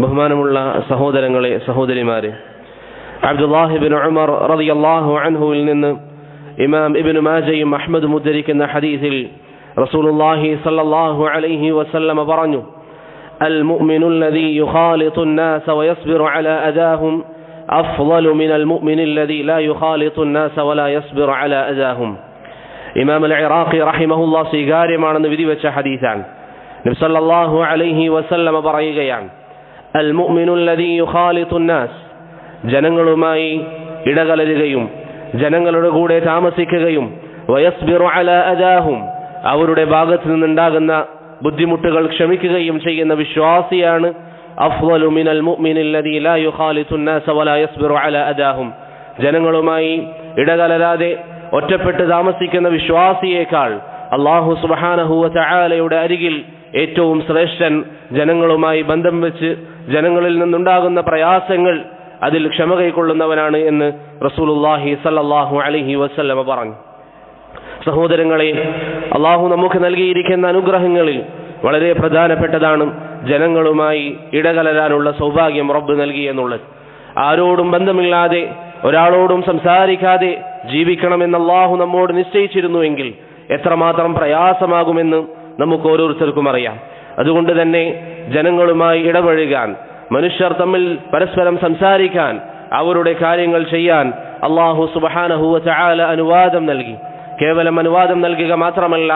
ബഹുമാനമുള്ള സഹോദരങ്ങളെ, സഹോദരിമാരെ, അബ്ദുല്ലാഹി ഇബ്നു ഉമർ റളിയല്ലാഹു അൻഹുവിൽ നിന്ന് ഇമാം ഇബ്നു മാജയും അഹ്മദും ഉദ്ധരിക്കുന്ന ഹദീസിൽ റസൂലുള്ളാഹി സ്വല്ലല്ലാഹു അലൈഹി വസല്ലം പറഞ്ഞു: അൽ മുഅ്മിനു അല്ലദീ യുഖാലിതു അൻ-നാസ വയസ്ബിറു അലാ അദാഹും അഫ്ളലു മിനൽ മുഅ്മിനി അല്ലദീ ലാ യുഖാലിതു അൻ-നാസ വലാ യസ്ബിറു അലാ അദാഹും. ഇമാം അൽ-ഇറാഖി റഹിമഹുല്ലാഹ് സ്വീകാര്യമാണെന്ന് വിധിവെച്ച ഹദീസാണ്. നബി സല്ലല്ലാഹു അലൈഹി വസല്ലം പറയുകയാണ്: അൽ മുഅ്മിനു അല്ലദീ യുഖാലിതു അൻ-നാസ്, ജനങ്ങളുമായി ഇടകലരുകയും ജനങ്ങളുടെ കൂടെ താമസിക്കുകയും വയസ്ബിറു അലാ അദാഹും, അവരുടെ ഭാഗത്ത് നിന്നുണ്ടാകുന്ന ബുദ്ധിമുട്ടുകൾ ക്ഷമിക്കുകയും ചെയ്യുന്ന വിശ്വാസിയാണ് അഫ്ളലു മിനൽ മുഅ്മിനി അല്ലദീ ലാ യുഖാലിതു അൻ-നാസ വലാ യസ്ബിറു അലാ അദാഹും. ജനങ്ങളുമായി ഇടകലരാതെ ഒറ്റപ്പെട്ട് താമസിക്കുന്ന വിശ്വാസിയേക്കാൾ അല്ലാഹു സുബ്ഹാനഹു വ തആലയുടെ അരികിൽ ഏറ്റവും ശ്രേഷ്ഠൻ ജനങ്ങളുമായി ബന്ധം വെച്ച് ജനങ്ങളിൽ നിന്നുണ്ടാകുന്ന പ്രയാസങ്ങൾ അതിൽ ക്ഷമ കൈക്കൊള്ളുന്നവനാണ് എന്ന് റസൂലുള്ളാഹി സ്വല്ലല്ലാഹു അലൈഹി വസല്ലം പറഞ്ഞു. സഹോദരങ്ങളെ, അള്ളാഹു നമുക്ക് നൽകിയിരിക്കുന്ന അനുഗ്രഹങ്ങളിൽ വളരെ പ്രധാനപ്പെട്ടതാണ് ജനങ്ങളുമായി ഇടകലരാനുള്ള സൗഭാഗ്യം റബ്ബ് നൽകി എന്നുള്ളത്. ആരോടും ബന്ധമില്ലാതെ ഒരാളോടും സംസാരിക്കാതെ ജീവിക്കണമെന്ന് അള്ളാഹു നമ്മോട് നിശ്ചയിച്ചിരുന്നുവെങ്കിൽ എത്രമാത്രം പ്രയാസമാകുമെന്ന് നമുക്ക് ഓരോരുത്തർക്കും അറിയാം. അതുകൊണ്ട് തന്നെ ജനങ്ങളുമായി ഇടപഴകാൻ, മനുഷ്യർ തമ്മിൽ പരസ്പരം സംസാരിക്കാൻ, അവരുടെ കാര്യങ്ങൾ ചെയ്യാൻ അല്ലാഹു സുബ്ഹാനഹു വ തആല അനുവാദം നൽകി. കേവലം അനുവാദം നൽകുക മാത്രമല്ല,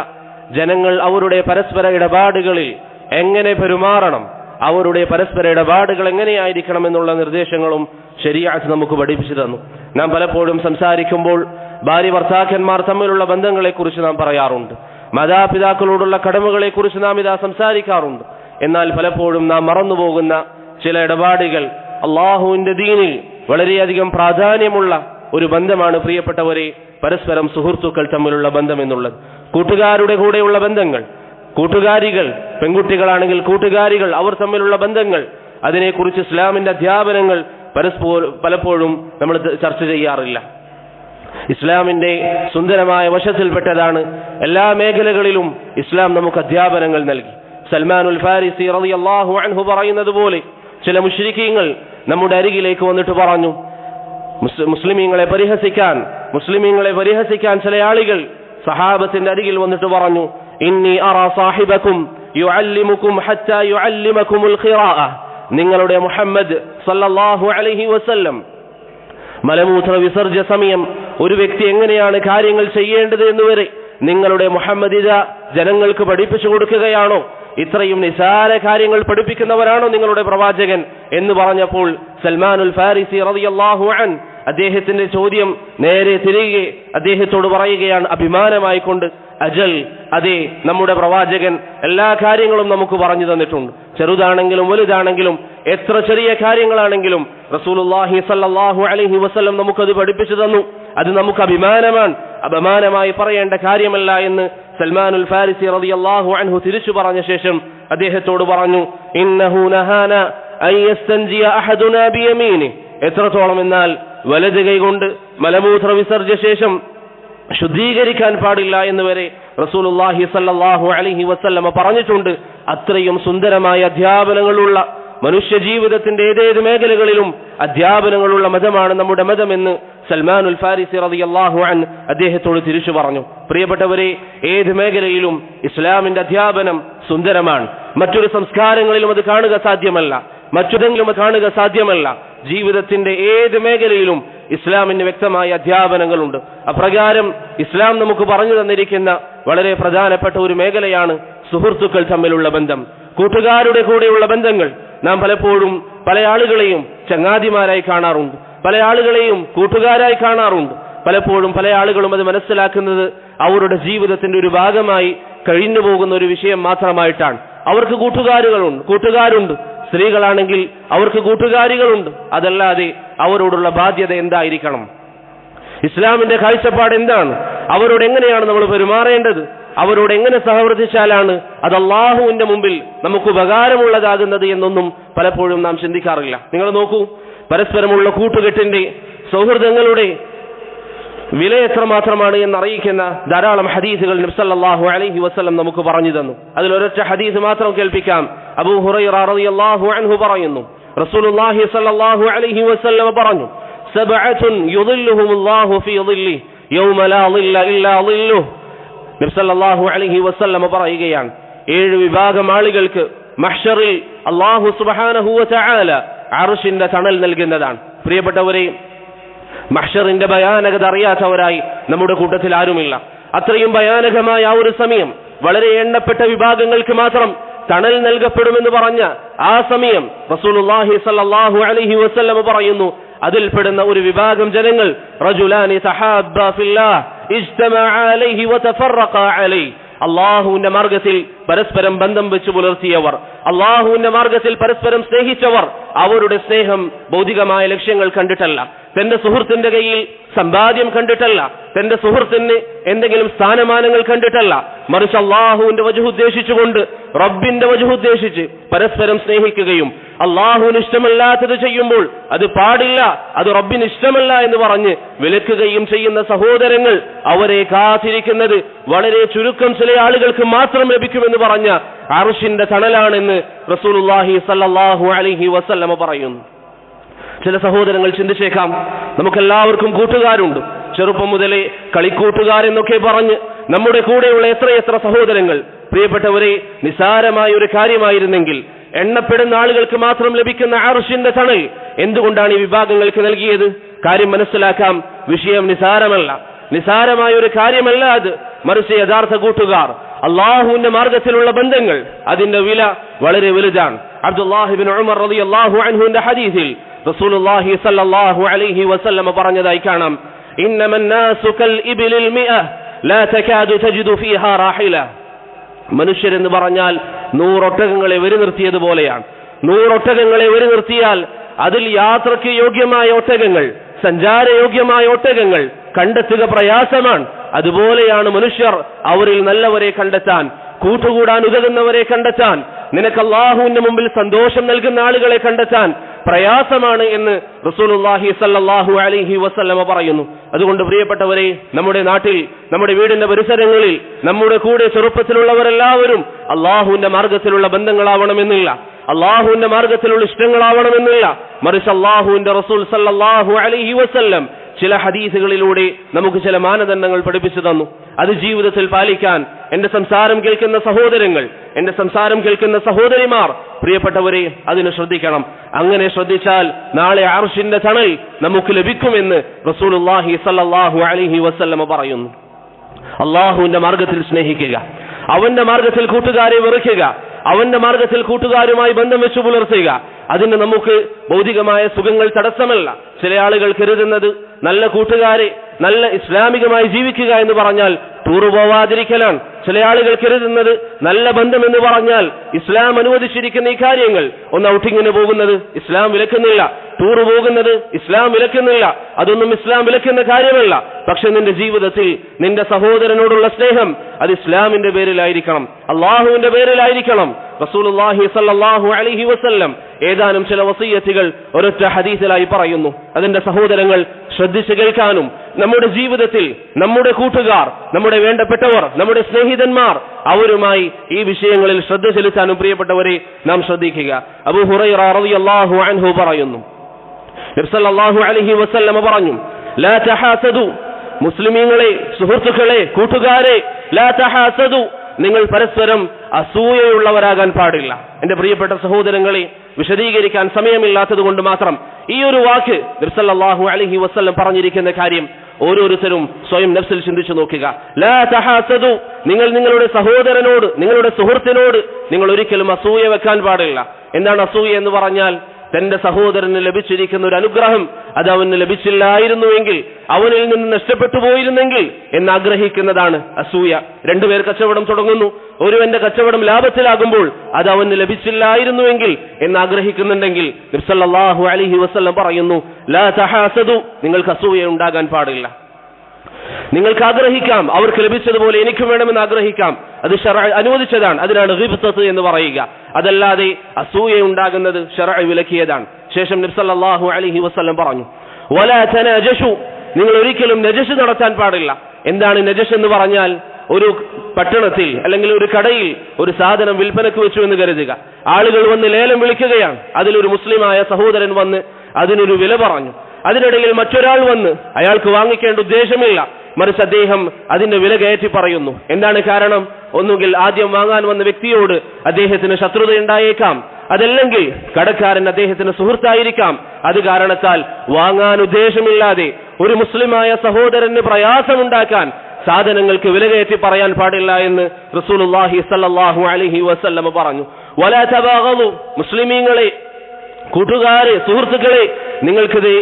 ജനങ്ങൾ അവരുടെ പരസ്പര ഇടപാടുകളിൽ എങ്ങനെ പെരുമാറണം, അവരുടെ പരസ്പര ഇടപാടുകൾ എങ്ങനെയായിരിക്കണം എന്നുള്ള നിർദ്ദേശങ്ങളും ശരീഅത്ത് നമുക്ക് പഠിപ്പിച്ചു തന്നു. നാം പലപ്പോഴും സംസാരിക്കുമ്പോൾ ഭാര്യ ഭർത്താക്കന്മാർ തമ്മിലുള്ള ബന്ധങ്ങളെക്കുറിച്ച് നാം പറയാറുണ്ട്, മാതാപിതാക്കളോടുള്ള കടമകളെക്കുറിച്ച് നാം ഇതാ സംസാരിക്കാറുണ്ട്. എന്നാൽ പലപ്പോഴും നാം മറന്നുപോകുന്ന ചില ഇടപാടുകൾ, അള്ളാഹുവിന്റെ ദീനിൽ വളരെയധികം പ്രാധാന്യമുള്ള ഒരു ബന്ധമാണ് പ്രിയപ്പെട്ടവരെ പരസ്പരം സുഹൃത്തുക്കൾ തമ്മിലുള്ള ബന്ധം എന്നുള്ളത്. കൂട്ടുകാരുടെ കൂടെയുള്ള ബന്ധങ്ങൾ, കൂട്ടുകാരികൾ, പെൺകുട്ടികളാണെങ്കിൽ കൂട്ടുകാരികൾ, അവർ തമ്മിലുള്ള ബന്ധങ്ങൾ, അതിനെക്കുറിച്ച് ഇസ്ലാമിന്റെ അധ്യാപനങ്ങൾ പലപ്പോഴും നമ്മൾ ചർച്ച ചെയ്യാറില്ല. ഇസ്ലാമിന്റെ സുന്ദരമായ വശത്തിൽപ്പെട്ടതാണ് എല്ലാ മേഖലകളിലും ഇസ്ലാം നമുക്ക് അധ്യാപനങ്ങൾ നൽകി. സൽമാനുൽ ഫാരിസി റളിയല്ലാഹു അൻഹു പറയുന്നത് പോലെ ചില മുശ്രിക്കീങ്ങൾ നമ്മുടെ അരികിലേക്ക് വന്നിട്ട് പറഞ്ഞു, മുസ്ലിമീങ്ങളെ പരിഹസിക്കാൻ ചില ആളുകൾ സഹാബത്തിന്റെ അരികിൽ വന്നിട്ട് പറഞ്ഞു: ഇന്നി അറാ സാഹിബക്കും യുഅല്ലിമുക്കും ഹത്താ യുഅല്ലിമകുമുൽ ഖിറാഅ. നിങ്ങളുടെ മുഹമ്മദ് സല്ലല്ലാഹു അലൈഹി വസല്ലം മലമൂത്ര വിസർജ സമയം ഒരു വ്യക്തി എങ്ങനെയാണ് കാര്യങ്ങൾ ചെയ്യേണ്ടത് എന്നുവരെ നിങ്ങളുടെ മുഹമ്മദ് ഇദാ ജനങ്ങൾക്ക് പഠിപ്പിച്ചു കൊടുക്കുകയാണോ? ഇത്രയും നിസാര കാര്യങ്ങൾ പഠിപ്പിക്കുന്നവരാണോ നിങ്ങളുടെ പ്രവാചകൻ എന്ന് പറഞ്ഞപ്പോൾ സൽമാനുൽ ഫാരിസി റളിയല്ലാഹു അൻഹു അദ്ദേഹത്തിന്റെ ചോദ്യം നേരെ തിരികെ അദ്ദേഹത്തോട് പറയുകയാണ് അഭിമാനമായി കൊണ്ട്, അജൽ, അതെ, നമ്മുടെ പ്രവാചകൻ എല്ലാ കാര്യങ്ങളും നമുക്ക് പറഞ്ഞു തന്നിട്ടുണ്ട്. ചെറുതാണെങ്കിലും വലുതാണെങ്കിലും എത്ര ചെറിയ കാര്യങ്ങളാണെങ്കിലും റസൂലുള്ളാഹി സ്വല്ലല്ലാഹു അലൈഹി വസല്ലം നമുക്കത് പഠിപ്പിച്ചു തന്നു. അത് നമുക്ക് അഭിമാനമാണ്, അപമാനമായി പറയേണ്ട കാര്യമല്ല എന്ന് സൽമാനുൽ ഫാരിസി റളിയല്ലാഹു അൻഹു തിരിച്ചു പറഞ്ഞ ശേഷം അദ്ദേഹത്തോട് പറഞ്ഞു: ഇന്നഹു നഹാന അൻ യസ്തൻജിയ അഹദുനാ ബിയമീനി. എത്രത്തോളം എന്നാൽ വലത് കൈകൊണ്ട് മലമൂത്ര വിസർജ ശേഷം ശുദ്ധീകരിക്കാൻ പാടില്ല എന്ന് വരെ റസൂലുള്ളാഹി സ്വല്ലല്ലാഹു അലൈഹി വസല്ലം പറഞ്ഞിട്ടുണ്ട്. അത്രയും സുന്ദരമായ അധ്യാപനങ്ങളുള്ള, മനുഷ്യ ജീവിതത്തിന്റെ ഏതേത് മേഖലകളിലും അധ്യാപനങ്ങളുള്ള മതമാണ് നമ്മുടെ മതമെന്ന് സൽമാനുൽ ഫാരിസി റളിയല്ലാഹു അൻഹു അദ്ദേഹത്തോട് തിരിച്ചു പറഞ്ഞു. പ്രിയപ്പെട്ടവരെ, ഏത് മേഖലയിലും ഇസ്ലാമിന്റെ അധ്യാപനം സുന്ദരമാണ്. മറ്റൊരു സംസ്കാരങ്ങളിലും അത് കാണുക സാധ്യമല്ല, മറ്റൊരെങ്കിലും കാണുക സാധ്യമല്ല. ജീവിതത്തിന്റെ ഏത് മേഖലയിലും ഇസ്ലാമിന് വ്യക്തമായ അധ്യാപനങ്ങളുണ്ട്. അപ്രകാരം ഇസ്ലാം നമുക്ക് പറഞ്ഞു തന്നിരിക്കുന്ന വളരെ പ്രധാനപ്പെട്ട ഒരു മേഖലയാണ് സുഹൃത്തുക്കൾ തമ്മിലുള്ള ബന്ധം, കൂട്ടുകാരുടെ കൂടെയുള്ള ബന്ധങ്ങൾ. നാം പലപ്പോഴും പല ആളുകളെയും ചങ്ങാതിമാരായി കാണാറുണ്ട്, പല ആളുകളെയും കൂട്ടുകാരായി കാണാറുണ്ട്. പലപ്പോഴും പല ആളുകളും അത് മനസ്സിലാക്കുന്നത് അവരുടെ ജീവിതത്തിന്റെ ഒരു ഭാഗമായി കഴിഞ്ഞു പോകുന്ന ഒരു വിഷയം മാത്രമായിട്ടാണ്. അവർക്ക് കൂട്ടുകാരുണ്ട്, സ്ത്രീകളാണെങ്കിൽ അവർക്ക് കൂട്ടുകാരികളുണ്ട്. അതല്ലാതെ അവരോടുള്ള ബാധ്യത എന്തായിരിക്കണം? ഇസ്ലാമിന്റെ കാഴ്ചപ്പാട് എന്താണ്? അവരോട് എങ്ങനെയാണ് നമ്മൾ പെരുമാറേണ്ടത്? അവരോട് എങ്ങനെ സഹവർത്തിച്ചാലാണ് അത് അള്ളാഹുവിന്റെ മുമ്പിൽ നമുക്ക് ഉപകാരമുള്ളതാകുന്നത് എന്നൊന്നും പലപ്പോഴും നാം ചിന്തിക്കാറില്ല. നിങ്ങൾ നോക്കൂ, പരസ്പരമുള്ള കൂട്ടുകെട്ടിന്റെ, സൗഹൃദങ്ങളുടെ വില എത്രമാത്രമാണ് എന്നറിയിക്കുന്ന ധാരാളം ഹദീസുകൾ നബി സല്ലല്ലാഹു അലൈഹി വസല്ലം നമുക്ക് പറഞ്ഞു തന്നു. അതിലൊരൊറ്റ ഹദീസ് മാത്രം കേൾപ്പിക്കാം. അബൂ ഹുറൈറ റളിയല്ലാഹു അൻഹു പറയുന്നു, റസൂലുള്ളാഹി സല്ലല്ലാഹു അലൈഹി വസല്ലം പറഞ്ഞു, സബഅത്തുൻ യുദില്ലുഹുമുല്ലാഹു ഫീ ദില്ലി യൗമ ലാ ദില്ല ഇല്ലാ ദില്ലുഹു. നബി സല്ലല്ലാഹു അലൈഹി വസല്ലം പറയുകയാണ്, 7 വിഭാഗം ആളുകൾക്ക് മഹ്ശറിൽ അല്ലാഹു സുബ്ഹാനഹു വ തആല അർശിന്റെ തണൽ നൽകുന്നതാണ്. പ്രിയപ്പെട്ടവരെ, മഹ്ശറിന്റെ ഭയാനകത അറിയാത്തവരായി നമ്മുടെ കൂട്ടത്തിൽ ആരുമില്ല. അത്രയും ഭയാനകമായ ആ ഒരു സമയം, വളരെ എണ്ണപ്പെട്ട വിഭാഗങ്ങൾക്ക് മാത്രം തണൽ നൽകപ്പെടുമെന്ന് പറഞ്ഞ ആ സമയം റസൂലുള്ളാഹി സ്വല്ലല്ലാഹു അലൈഹി വസല്ലം പറയുന്നു, അതിൽപ്പെടുന്ന ഒരു വിഭാഗം ജനങ്ങൾ റജുലാനി തഹാബ്ബാ ഫില്ലാഹ് ഇജ്തമഅ അലൈഹി വതഫറഖ അലൈഹി. അല്ലാഹുവിന്റെ മാർഗത്തിൽ പരസ്പരം ബന്ധം വെച്ച് പുലർത്തിയവർ, അല്ലാഹുവിന്റെ മാർഗത്തിൽ പരസ്പരം സ്നേഹിച്ചവർ, അവരുടെ സ്നേഹം ഭൗതികമായ ലക്ഷ്യങ്ങൾ കണ്ടിട്ടല്ല, തന്റെ സുഹൃത്തിന്റെ കയ്യിൽ സമ്പാദ്യം കണ്ടിട്ടല്ല, തന്റെ സുഹൃത്തിന് എന്തെങ്കിലും സ്ഥാനമാനങ്ങൾ കണ്ടിട്ടല്ല, മറിച്ച് അല്ലാഹുവിന്റെ വജ്ഹ് ഉദ്ദേശിച്ചുകൊണ്ട്, റബ്ബിന്റെ വജ്ഹ് ഉദ്ദേശിച്ച് പരസ്പരം സ്നേഹിക്കുകയും അല്ലാഹുവിന് ഇഷ്ടമല്ലാത്തത് ചെയ്യുമ്പോൾ അത് പാടില്ല, അത് റബ്ബിന് ഇഷ്ടമല്ല എന്ന് പറഞ്ഞ് വിലക്കുകയും ചെയ്യുന്ന സഹോദരങ്ങൾ, അവരെ കാത്തിരിക്കുന്നത് വളരെ ചുരുക്കം ചില ആളുകൾക്ക് മാത്രം ലഭിക്കുമെന്ന് പറഞ്ഞ അർശിന്റെ തണലാണെന്ന് റസൂലുള്ളാഹി സ്വല്ലല്ലാഹു അലൈഹി വസല്ലം പറയുന്നു. ചില സഹോദരങ്ങൾ ചിന്തിച്ചേക്കാം, നമുക്കെല്ലാവർക്കും കൂട്ടുകാരുണ്ട്. ചെറുപ്പം മുതലേ കളിക്കൂട്ടുകാരെന്നൊക്കെ പറഞ്ഞ് നമ്മുടെ കൂടെയുള്ള എത്രയെത്ര സഹോദരങ്ങൾ. പ്രിയപ്പെട്ടവരെ, നിസാരമായ ഒരു കാര്യമായിരുന്നെങ്കിൽ എണ്ണപ്പെടുന്ന ആളുകൾക്ക് മാത്രം ലഭിക്കുന്ന അർശിന്റെ തണൽ എന്തുകൊണ്ടാണ് ഈ വിഭാഗങ്ങൾക്ക് നൽകിയത്? കാര്യം മനസ്സിലാക്കാം. വിഷയം നിസാരമല്ല, നിസാരമായ ഒരു കാര്യമല്ല അത്. മറിച്ച് യഥാർത്ഥ കൂട്ടുകാർ, അല്ലാഹുവിന്റെ മാർഗത്തിലുള്ള ബന്ധങ്ങൾ, അതിന്റെ വില വളരെ വലുതാണ്. അബ്ദുല്ലാഹി ഇബ്നു ഉമർ റളിയല്ലാഹു അൻഹുവിന്റെ ഹദീസിൽ റസൂലുള്ളാഹി സ്വല്ലല്ലാഹു അലൈഹി വസല്ലം പറഞ്ഞതായി കാണാം, ഇന്നമൻ നാസു കൽ ഇബ്ലിൽ മിഅ ലാ തകാദു തജിദു ഫീഹാ റാഹില. മനുഷ്യരെന്ന് പറഞ്ഞാൽ 100 ഒട്ടകങ്ങളെ വരി നിർത്തിയതുപോലെയാണ്. 100 ഒട്ടകങ്ങളെ വരി നിർത്തിയാൽ അതിൽ യാത്രയ്ക്ക് യോഗ്യമായ ഒട്ടകങ്ങൾ, സഞ്ചാരയോഗ്യമായ ഒട്ടകങ്ങൾ കണ്ടെത്തുക പ്രയാസമാണ്. അതുപോലെയാണ് മനുഷ്യർ. അവരിൽ നല്ലവരെ കണ്ടെത്താൻ, കൂട്ടുകൂടാൻ ഉതകുന്നവരെ കണ്ടെത്താൻ, നിനക്ക് അല്ലാഹുവിന്റെ മുമ്പിൽ സന്തോഷം നൽകുന്ന ആളുകളെ കണ്ടെത്താൻ പ്രയാസമാണ് എന്ന് റസൂലുള്ളാഹി സ്വല്ലല്ലാഹു അലൈഹി വസല്ലം പറയുന്നു. അതുകൊണ്ട് പ്രിയപ്പെട്ടവരെ, നമ്മുടെ നാട്ടിൽ, നമ്മുടെ വീടിന്റെ പരിസരങ്ങളിൽ, നമ്മുടെ കൂടെ ചെറുപ്പത്തിലുള്ളവരെല്ലാവരും അല്ലാഹുവിന്റെ മാർഗത്തിലുള്ള ബന്ധങ്ങളാവണമെന്നില്ല, അല്ലാഹുവിന്റെ മാർഗത്തിലുള്ള ഇഷ്ടങ്ങളാവണമെന്നില്ല. മറിച്ച് അല്ലാഹുവിന്റെ റസൂൽ സ്വല്ലല്ലാഹു അലൈഹി വസല്ലം ചില ഹദീസുകളിലൂടെ നമുക്ക് ചില മാനദണ്ഡങ്ങൾ പഠിപ്പിച്ചു തന്നു. അത് ജീവിതത്തിൽ പാലിക്കാൻ എന്റെ സംസാരം കേൾക്കുന്ന സഹോദരങ്ങൾ, എന്റെ സംസാരം കേൾക്കുന്ന സഹോദരിമാർ, പ്രിയപ്പെട്ടവരെ, അതിന് ശ്രദ്ധിക്കണം. അങ്ങനെ ശ്രദ്ധിച്ചാൽ നാളെ അർശിന്റെ തണൽ നമുക്ക് ലഭിക്കുമെന്ന് റസൂലുള്ളാഹി സ്വല്ലല്ലാഹു അലൈഹി വസല്ലം പറയുന്നു. അല്ലാഹുവിന്റെ മാർഗത്തിൽ സ്നേഹിക്കുക, അവന്റെ മാർഗത്തിൽ കൂട്ടുകാരെ വെറുക്കുക, അവന്റെ മാർഗത്തിൽ കൂട്ടുകാരുമായി ബന്ധം വെച്ചു പുലർത്തുക. അതിന് നമുക്ക് ഭൗതികമായ സുഖങ്ങൾ തടസ്സമല്ല. ചില ആളുകൾ കരുതുന്നത് നല്ല കൂട്ടുകാരെ, നല്ല ഇസ്ലാമികമായി ജീവിക്കുക എന്ന് പറഞ്ഞാൽ ടൂർ പോവാതിരിക്കലാണ്. ചില ആളുകൾ കരുതുന്നത് നല്ല ബന്ധം എന്ന് പറഞ്ഞാൽ ഇസ്ലാം അനുവദിച്ചിരിക്കുന്ന ഈ കാര്യങ്ങൾ, ഒന്ന് ഔട്ടിങ്ങിന് പോകുന്നത് ഇസ്ലാം വിലക്കുന്നില്ല, ടൂർ പോകുന്നത് ഇസ്ലാം വിലക്കുന്നില്ല, അതൊന്നും ഇസ്ലാം വിലക്കുന്ന കാര്യമല്ല. പക്ഷെ നിന്റെ ജീവിതത്തിൽ നിന്റെ സഹോദരനോടുള്ള സ്നേഹം അത് ഇസ്ലാമിന്റെ പേരിലായിരിക്കണം, അള്ളാഹുവിന്റെ പേരിലായിരിക്കണം. റസൂലുള്ളാഹി സ്വല്ലല്ലാഹു അലൈഹി വസല്ലം ഏതാനും ചില വസിയ്യത്തുകൾ ഒരൊറ്റ ഹദീസിലായി പറയുന്നു. അതിന്റെ സഹോദരങ്ങൾ ശ്രദ്ധിച്ചു കേൾക്കാനും നമ്മുടെ ജീവിതത്തിൽ നമ്മുടെ കൂട്ടുകാർ, നമ്മുടെ വേണ്ടപ്പെട്ടവർ, നമ്മുടെ സ്നേഹിതന്മാർ, അവരുമായി ഈ വിഷയങ്ങളിൽ ശ്രദ്ധ ചെലുത്താനും പ്രിയപ്പെട്ടവരെ നാം ശ്രദ്ധിക്കുക. അബൂ ഹുറൈറ റളിയല്ലാഹു അൻഹു പറയുന്നു, നബി സല്ലല്ലാഹു അലൈഹി വസല്ലം പറഞ്ഞു, ലാ തഹാസദു, മുസ്ലിമീങ്ങളെ, സുഹൃത്തുക്കളെ, കൂട്ടുകാരെ, ലാ തഹാസദു, നിങ്ങൾ പരസ്പരം അസൂയയുള്ളവരാകാൻ പാടില്ല. എന്റെ പ്രിയപ്പെട്ട സഹോദരങ്ങളെ, വിശദീകരിക്കാൻ സമയമില്ലാത്തത് കൊണ്ട് മാത്രം ഈ ഒരു വാക്ക് നബി സല്ലല്ലാഹു അലൈഹി വസല്ലം പറഞ്ഞിരിക്കുന്ന കാര്യം ഓരോരുത്തരും സ്വയം നഫ്സിൽ ചിന്തിച്ചു നോക്കുക. ലാ തഹാസദു, നിങ്ങൾ നിങ്ങളുടെ സഹോദരനോട്, നിങ്ങളുടെ സുഹൃത്തിനോട് നിങ്ങൾ ഒരിക്കലും അസൂയ വെക്കാൻ പാടില്ല. എന്താണ് അസൂയ എന്ന് പറഞ്ഞാൽ? തന്റെ സഹോദരന് ലഭിച്ചിരിക്കുന്ന ഒരു അനുഗ്രഹം അത് അവന് ലഭിച്ചില്ലായിരുന്നുവെങ്കിൽ, അവനിൽ നിന്ന് നഷ്ടപ്പെട്ടു പോയിരുന്നെങ്കിൽ എന്നാഗ്രഹിക്കുന്നതാണ് അസൂയ. രണ്ടുപേർ കച്ചവടം തുടങ്ങുന്നു, ഒരുവന്റെ കച്ചവടം ലാഭത്തിലാകുമ്പോൾ അത് അവന് ലഭിച്ചില്ലായിരുന്നുവെങ്കിൽ എന്നാഗ്രഹിക്കുന്നുണ്ടെങ്കിൽ നബി സല്ലല്ലാഹു അലൈഹി വസല്ലം പറയുന്നു, ലാ തഹാസദു, നിങ്ങൾക്ക് അസൂയ ഉണ്ടാകാൻ പാടില്ല. നിങ്ങൾക്ക് ആഗ്രഹിക്കാം, അവർക്ക് ലഭിച്ചതുപോലെ എനിക്കും വേണമെന്ന് ആഗ്രഹിക്കാം, അത് ശർഅ അനുവദിച്ചതാണ്. അതിനാണ് ഗിബ്തത്ത് എന്ന് പറയുക. അതല്ലാതെ അസൂയ ഉണ്ടാകുന്നത് ശർഅ വിലക്കിയതാണ്. ശേഷം നബി സല്ലല്ലാഹു അലൈഹി വസല്ലം പറഞ്ഞു, വലാ തനാജശു, നിങ്ങൾ ഒരിക്കലും നജസ് നടത്താൻ പാടില്ല. എന്താണ് നജസ് എന്ന് പറഞ്ഞാൽ? ഒരു പട്ടണത്തിൽ അല്ലെങ്കിൽ ഒരു കടയിൽ ഒരു സാധനം വിൽപ്പനക്ക് വെച്ചു എന്ന് കരുതുക. ആളുകൾ വന്ന് ലേലം വിളിക്കുകയാണ്. അതിലൊരു മുസ്ലിമായ സഹോദരൻ വന്ന് അതിനൊരു വില പറഞ്ഞു. അതിനിടയിൽ മറ്റൊരാൾ വന്ന് അയാൾക്ക് വാങ്ങിക്കേണ്ട ഉദ്ദേശമില്ല, മറിച്ച് അദ്ദേഹം അതിന്റെ വില കയറ്റി പറയുന്നു. എന്താണ് കാരണം? ഒന്നുകിൽ ആദ്യം വാങ്ങാൻ വന്ന വ്യക്തിയോട് അദ്ദേഹത്തിന് ശത്രുതയുണ്ടായേക്കാം, അതല്ലെങ്കിൽ കടക്കാരൻ അദ്ദേഹത്തിന് സുഹൃത്തായിരിക്കാം. അത് കാരണത്താൽ വാങ്ങാൻ ഉദ്ദേശമില്ലാതെ ഒരു മുസ്ലിമായ സഹോദരന് പ്രയാസമുണ്ടാക്കാൻ സാധനങ്ങൾക്ക് വില കയറ്റി പറയാൻ പാടില്ല എന്ന് റസൂലുള്ളാഹി സ്വല്ലല്ലാഹു അലൈഹി വസല്ലം പറഞ്ഞു. വലാ തബാഗളു, മുസ്ലിമീങ്ങളെ, കൂട്ടുകാരെ, സുഹൃത്തുക്കളെ,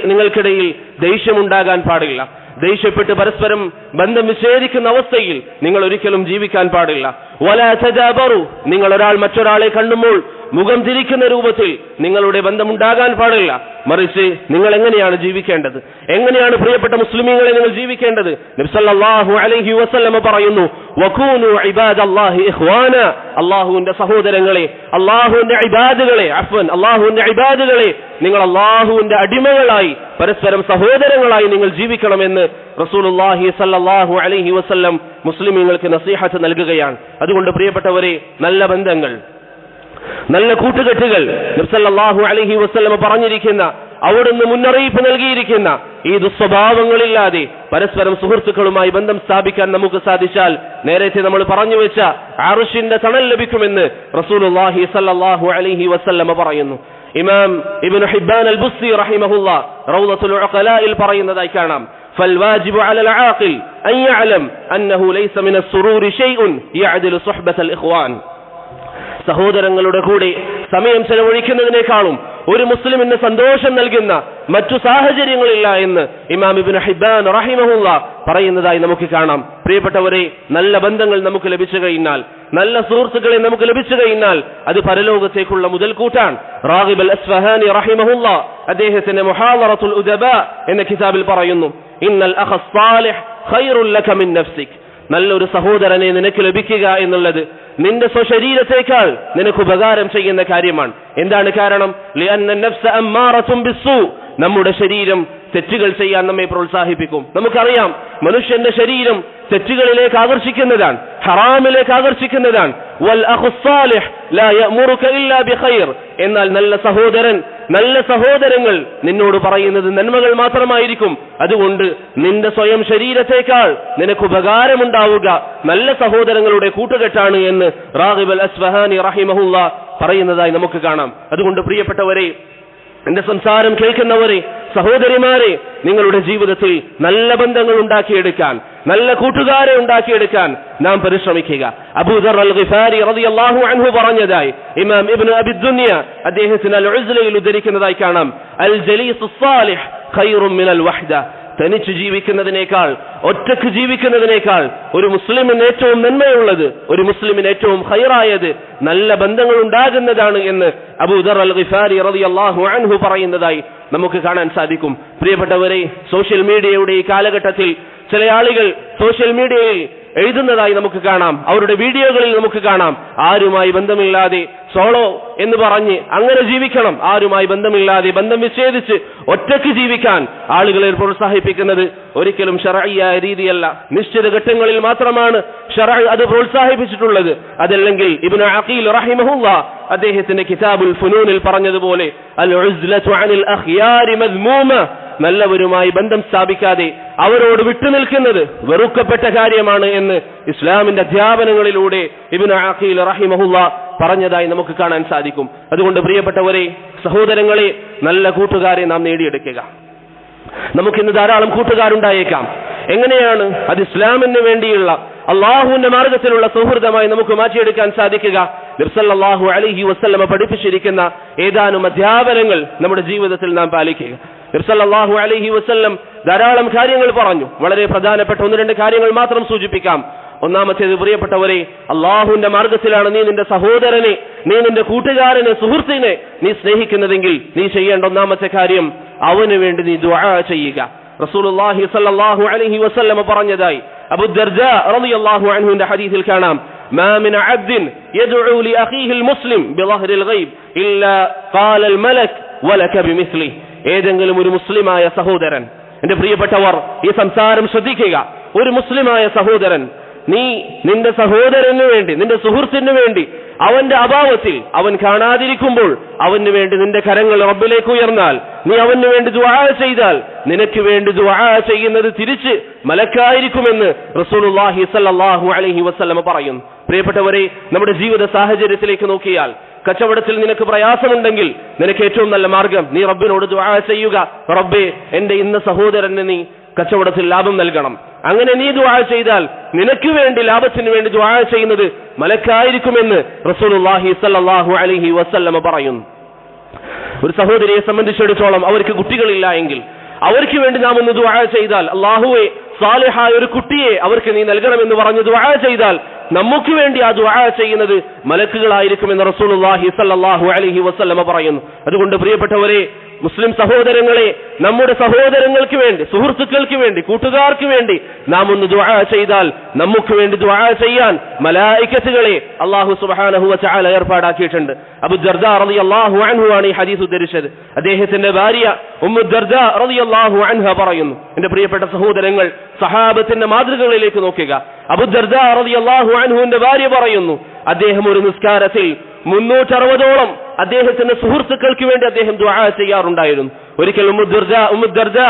നിങ്ങൾക്കിടയിൽ ദേഷ്യമുണ്ടാകാൻ പാടില്ല. ദേഷ്യപ്പെട്ട് പരസ്പരം ബന്ധം വിച്ഛേദിക്കുന്ന അവസ്ഥയിൽ നിങ്ങൾ ഒരിക്കലും ജീവിക്കാൻ പാടില്ല. വലാ തജാബറു, നിങ്ങൾ ഒരാൾ മറ്റൊരാളെ കണ്ടുമ്പോൾ മുഖം തിരിക്കുന്ന രൂപത്തിൽ നിങ്ങളുടെ ബന്ധമുണ്ടാകാൻ പാടില്ല. മറിച്ച് നിങ്ങൾ എങ്ങനെയാണ് ജീവിക്കേണ്ടത്? എങ്ങനെയാണ് പ്രിയപ്പെട്ട മുസ്ലിമീങ്ങളെ നിങ്ങൾ ജീവിക്കേണ്ടത്? നബി സല്ലല്ലാഹു അലൈഹി വസല്ലം പറയുന്നു, വകൂനു ഇബാദല്ലാഹി ഇഖ്വാന, അല്ലാഹുവിന്റെ സഹോദരങ്ങളെ, അല്ലാഹുവിന്റെ ഇബാദുകളെ നിങ്ങൾ അല്ലാഹുവിന്റെ അടിമകളായി പരസ്പരം സഹോദരങ്ങളായി നിങ്ങൾ ജീവിക്കണമെന്ന് റസൂലുള്ളാഹി സല്ലല്ലാഹു അലൈഹി വസല്ലം മുസ്ലിമീങ്ങൾക്ക് നസീഹത്ത് നൽകുകയാണ്. അതുകൊണ്ട് പ്രിയപ്പെട്ടവരെ, നല്ല ബന്ധങ്ങൾ, നല്ല കൂട്ടുകെട്ടുകൾ, നബി സല്ലല്ലാഹു അലൈഹി വസല്ലം പറഞ്ഞിരിക്കുന്ന, അവിടുന്ന് മുന്നറിയിപ്പ് നൽകിയിരിക്കുന്ന ഈ ദുസ്വഭാവങ്ങളില്ലാതെ പരസ്പരം സുഹൃത്തുക്കളുമായി ബന്ധം സ്ഥാപിക്കാൻ നമുക്ക് സാധിച്ചാൽ നേരത്തെ നമ്മൾ പറഞ്ഞു വെച്ച അർശിന്റെ തണൽ ലഭിക്കുമെന്ന് റസൂലുള്ളാഹി സല്ലല്ലാഹു അലൈഹി വസല്ലം പറയുന്നു. ഇമാം ഇബ്നു ഹിബ്ബാൻ അൽ-ബുസ്തി റഹിമഹുല്ലാഹ് റൗളത്തുൽ ഉഖലാഇൽ പറയുന്നതായി കാണാം, فالواجب على العاقل أن يعلم أنه ليس من السرور شيء يعدل صحبة الإخوان. സഹോദരങ്ങളുടെ കൂടെ സമയം ചെലവഴിക്കുന്നതിനേക്കാളും ഒരു മുസ്ലിമിന് സന്തോഷം നൽകുന്ന മറ്റു സാഹചര്യങ്ങളില്ല എന്ന് ഇമാം ഇബ്നു ഹിബ്ബാൻ റഹിമഹുല്ലാഹ് പറയുന്നതായി നമുക്ക് കാണാം. പ്രിയപ്പെട്ടവരെ, നല്ല ബന്ധങ്ങൾ നമുക്ക് ലഭിച്ചു കഴിഞ്ഞാൽ, നല്ല സുഹൃത്തുക്കളെ നമുക്ക് ലഭിച്ചു കഴിഞ്ഞാൽ അത് പരലോകത്തേക്കുള്ള മുതൽക്കൂട്ടാണ്. റാഗിബ് അൽ അസ്ഫഹാനി റഹിമഹുല്ലാഹ് അദ്ദേഹത്തിന്റെ മുഹാദറത്തുൽ ഉദബാ എന്ന കിതാബിൽ പറയുന്നു, ഇന്നൽ അഖ സ്സാലിഹ് ഖൈറുൽ ലക മിൻ നഫ്സിക്, നല്ലൊരു സഹോദരനെ നിനക്ക് ലഭിക്കുക എന്നുള്ളത് നിന്റെ സ്വശരീരത്തേക്കാൾ നിനക്ക് ഉപകാരം ചെയ്യുന്ന കാര്യമാണ്. എന്താണ് കാരണം? ലിഅന്ന നഫ്സ അമ്മാറത്തുൻ ബിസ്സൂ, നമ്മുടെ ശരീരം തെറ്റുകൾ ചെയ്യാൻ നമ്മെ പ്രോത്സാഹിപ്പിക്കും. നമുക്കറിയാം, മനുഷ്യന്റെ ശരീരം തെറ്റുകളിലേക്ക് ആകർഷിക്കുന്നതാണ്, ഹറാമിലേക്ക് ആകർഷിക്കുന്നതാണ്. വൽ അഖു സ്സാലിഹ് ലാ യഅ്മുറുക ഇല്ലാ ബിഖൈർ, എന്നാൽ നല്ല സഹോദരങ്ങൾ നിന്നോട് പറയുന്നത് നന്മകൾ മാത്രമായിരിക്കും. അതുകൊണ്ട് നിന്റെ സ്വയം ശരീരത്തേക്കാൾ നിനക്ക് ഉപകാരമുണ്ടാവുക നല്ല സഹോദരങ്ങളുടെ കൂട്ടുകെട്ടാണ് എന്ന് റാഗിബ് അൽ അസ്ഫഹാനി റഹിമഹുല്ലാഹ് പറയുന്നതായി നമുക്ക് കാണാം. അതുകൊണ്ട് പ്രിയപ്പെട്ടവരെ, എന്റെ സംസാരം കേൾക്കുന്നവരെ, സഹോദരിമാരെ, നിങ്ങളുടെ ജീവിതത്തിൽ നല്ല ബന്ധങ്ങൾ ഉണ്ടാക്കിയെടുക്കാൻ, നല്ല കൂട്ടുകാരെ ഉണ്ടാക്കിയെടുക്കാൻ നാം പരിശ്രമിക്കുക. അബൂദർ അൽ ഗിഫാരി റളിയല്ലാഹു അൻഹു പറഞ്ഞതായി ഇമാം ഇബ്നു അബി ദുനിയ അദ്ദേഹത്തിന് അൽ ഉസ്ലയിൽ ഉദ്ധരിക്കുന്നതായി കാണാം, അൽ ജലീസുസ് സാലിഹ് ഖൈറുൻ മിനൽ വഹ്ദ, തനിച്ച് ജീവിക്കുന്നതിനേക്കാൾ, ഒറ്റക്ക് ജീവിക്കുന്നതിനേക്കാൾ ഒരു മുസ്ലിമിന് ഏറ്റവും നന്മയുള്ളത്, ഒരു മുസ്ലിമിന് ഏറ്റവും ഖൈറായത് നല്ല ബന്ധങ്ങൾ ഉണ്ടാകുന്നതാണ് എന്ന് അബൂദർ അൽ ഗിഫാരി റളിയല്ലാഹു അൻഹു പറയുന്നതായി നമുക്ക് കാണാൻ സാധിക്കും. പ്രിയപ്പെട്ടവരെ, സോഷ്യൽ മീഡിയയുടെ ഈ കാലഘട്ടത്തിൽ ചില ആളുകൾ സോഷ്യൽ മീഡിയയിൽ എഴുതുന്നതായി നമുക്ക് കാണാം, അവരുടെ വീഡിയോകളിൽ നമുക്ക് കാണാം, ആരുമായി ബന്ധമില്ലാതെ സോളോ എന്ന് പറഞ്ഞ് അങ്ങനെ ജീവിക്കണം, ആരുമായി ബന്ധമില്ലാതെ ബന്ധം വിച്ഛേദിച്ച് ഒറ്റയ്ക്ക് ജീവിക്കാൻ ആളുകളെ പ്രോത്സാഹിപ്പിക്കുന്നത് ഒരിക്കലും ശർഈയായ രീതിയല്ല. നിശ്ചിത ഘട്ടങ്ങളിൽ മാത്രമാണ് ശർഅ് അത് പ്രോത്സാഹിപ്പിച്ചിട്ടുള്ളത്. അതല്ലെങ്കിൽ ഇബ്നു അഖീൽ റഹിമഹുല്ലാഹ് അദ്ദേഹത്തിന്റെ കിതാബുൽ ഫുനൂനിൽ പറഞ്ഞതുപോലെ അൽ ഉസ്ലതു അനിൽ അഖ്യാരി മദ്മൂമ, നല്ലവരുമായി ബന്ധം സ്ഥാപിക്കാതെ അവരോട് വിട്ടുനിൽക്കുന്നത് വെറുക്കപ്പെട്ട കാര്യമാണ് എന്ന് ഇസ്ലാമിന്റെ അധ്യാപനങ്ങളിലൂടെ ഇബ്നു അഖീൽ റഹിമഹുല്ലാഹ് പറഞ്ഞതായി നമുക്ക് കാണാൻ സാധിക്കും. അതുകൊണ്ട് പ്രിയപ്പെട്ടവരെ, സഹോദരങ്ങളെ, നല്ല കൂട്ടുകാരെ നാം നേടിയെടുക്കുക. നമുക്കിന്ന് ധാരാളം കൂട്ടുകാരുണ്ടായേക്കാം. എങ്ങനെയാണ് അത് ഇസ്ലാമിന് വേണ്ടിയുള്ള അള്ളാഹുവിന്റെ മാർഗത്തിലുള്ള സൗഹൃദമായി നമുക്ക് മാറ്റിയെടുക്കാൻ സാധിക്കുക? നബി സല്ലല്ലാഹു അലൈഹി വസല്ലം പഠിപ്പിച്ചിരിക്കുന്ന ഏതാനും അധ്യാപനങ്ങൾ നമ്മുടെ ജീവിതത്തിൽ നാം പാലിക്കുക. നബി സല്ലല്ലാഹു അലൈഹി വസല്ലം ധാരാളം കാര്യങ്ങൾ പറഞ്ഞു. വളരെ പ്രധാനപ്പെട്ട 1-2 കാര്യങ്ങൾ മാത്രം സൂചിപ്പിക്കാം. ഒന്നാമത്തേത്, പ്രിയപ്പെട്ടവരെ, അള്ളാഹുവിന്റെ മാർഗത്തിലാണ് നീ നിന്റെ സഹോദരനെ, നീ നിന്റെ കൂട്ടുകാരനെ, സുഹൃത്തിനെ നീ സ്നേഹിക്കുന്നതെങ്കിൽ നീ ചെയ്യേണ്ട ഒന്നാമത്തെ കാര്യം, അവന് വേണ്ടി നീ ദുആ ചെയ്യുക. റസൂലുള്ളാഹി സ്വല്ലല്ലാഹു അലൈഹി വസല്ലം പറഞ്ഞതായി അബൂ ദർദാ റളിയല്ലാഹു അൻഹുവിന്റെ ഹദീസിൽ കാണാം, മാ മിൻ അബ്ദിൻ യദ്ഉ ലി അഖീഹിൽ മുസ്ലിം ബിളഹ്രിൽ ഗൈബ് ഇല്ലാ ഖാല അൽ മലക് വലക ബിമിസ്ലി. ഏതെങ്കിലും ഒരു മുസ്ലിമായ സഹോദരൻ, എന്റെ പ്രിയപ്പെട്ടവർ, ഈ സംസാരം ശ്രദ്ധിക്കുക. ഒരു മുസ്ലിമായ സഹോദരൻ, നീ നിന്റെ സഹോദരന് വേണ്ടി, നിന്റെ സുഹൃത്തിന് വേണ്ടി, അവന്റെ അഭാവത്തിൽ, അവൻ കാണാതിരിക്കുമ്പോൾ അവന് വേണ്ടി നിന്റെ കരങ്ങൾ റബ്ബിലേക്ക് ഉയർന്നാൽ, നീ അവന് വേണ്ടി ദുആ ചെയ്താൽ, നിനക്ക് വേണ്ടി ദുആ ചെയ്യുന്നത് തിരിച്ച് മലക്കായിരിക്കുമെന്ന് റസൂലുള്ളാഹി സ്വല്ലല്ലാഹു അലൈഹി വസല്ലം പറയുന്നു. പ്രിയപ്പെട്ടവരെ, നമ്മുടെ ജീവിത സാഹചര്യത്തിലേക്ക് നോക്കിയാൽ, കച്ചവടത്തിൽ നിനക്ക് പ്രയാസമുണ്ടെങ്കിൽ നിനക്ക് ഏറ്റവും നല്ല മാർഗം നീ റബ്ബിനോട് ദുആ ചെയ്യുക. റബ്ബേ, എന്റെ ഇന്ന സഹോദരന് നീ കച്ചവടത്തിൽ ലാഭം നൽകണം. അങ്ങനെ നീ ദുആ ചെയ്താൽ നിനക്ക് വേണ്ടി, ലാഭത്തിന് വേണ്ടി ദുആ ചെയ്യുന്നത് മലക്കായിരിക്കുമെന്ന് റസൂലുള്ളാഹി സ്വല്ലല്ലാഹു അലൈഹി വസല്ലം പറയുന്നു. ഒരു സഹോദരിയെ സംബന്ധിച്ചിടത്തോളം അവർക്ക് കുട്ടികളില്ല എങ്കിൽ അവർക്ക് വേണ്ടി നാം ഒന്ന് ദുആ ചെയ്താൽ, അല്ലാഹുവേ സാലിഹായ ഒരു കുട്ടിയെ അവർക്ക് നീ നൽകണമെന്ന് പറഞ്ഞ് ദുആ ചെയ്താൽ നമുക്ക് വേണ്ടി ആ ദുആ ചെയ്യുന്നത് മലക്കുകളായിരിക്കുമെന്ന് റസൂലുള്ളാഹി സ്വല്ലല്ലാഹു അലൈഹി വസല്ലം പറയുന്നു. അതുകൊണ്ട് പ്രിയപ്പെട്ടവരെ, മുസ്ലിം സഹോദരങ്ങളെ, നമ്മുടെ സഹോദരങ്ങൾക്ക് വേണ്ടി, സുഹൃത്തുക്കൾക്ക് വേണ്ടി, കൂട്ടുകാർക്ക് വേണ്ടി നാം ഒന്ന് ദുആ ചെയ്താൽ നമുക്ക് വേണ്ടി ദുആ ചെയ്യാൻ മലായികത്തുകളെ അല്ലാഹു സുബ്ഹാനഹു വ തആല ഏർപ്പാടാക്കിയിട്ടുണ്ട്. അബൂ ദർദാ റളിയല്ലാഹു അൻഹു ആണ് ഈ ഹദീസ് ഉദ്ധരിച്ചത്. അദ്ദേഹത്തിന്റെ ഭാര്യ ഉമ്മു ദർദാ റളിയല്ലാഹു അൻഹ പറയുന്നു. എന്റെ പ്രിയപ്പെട്ട സഹോദരങ്ങൾ, സഹാബത്തിന്റെ മാതൃകകളിലേക്ക് നോക്കുക. അബൂ ദർദാ റളിയല്ലാഹു അൻഹുവിന്റെ ഭാര്യ പറയുന്നു, അദ്ദേഹം ഒരു നിസ്കാരത്തിൽ 360ഓളം അദ്ദേഹത്തിന്റെ സുഹൃത്തുക്കൾക്ക് വേണ്ടി അദ്ദേഹം ദുആ ചെയ്യാറുണ്ടായിരുന്നു. ഒരിക്കൽ ഉമ്മു ദർദാ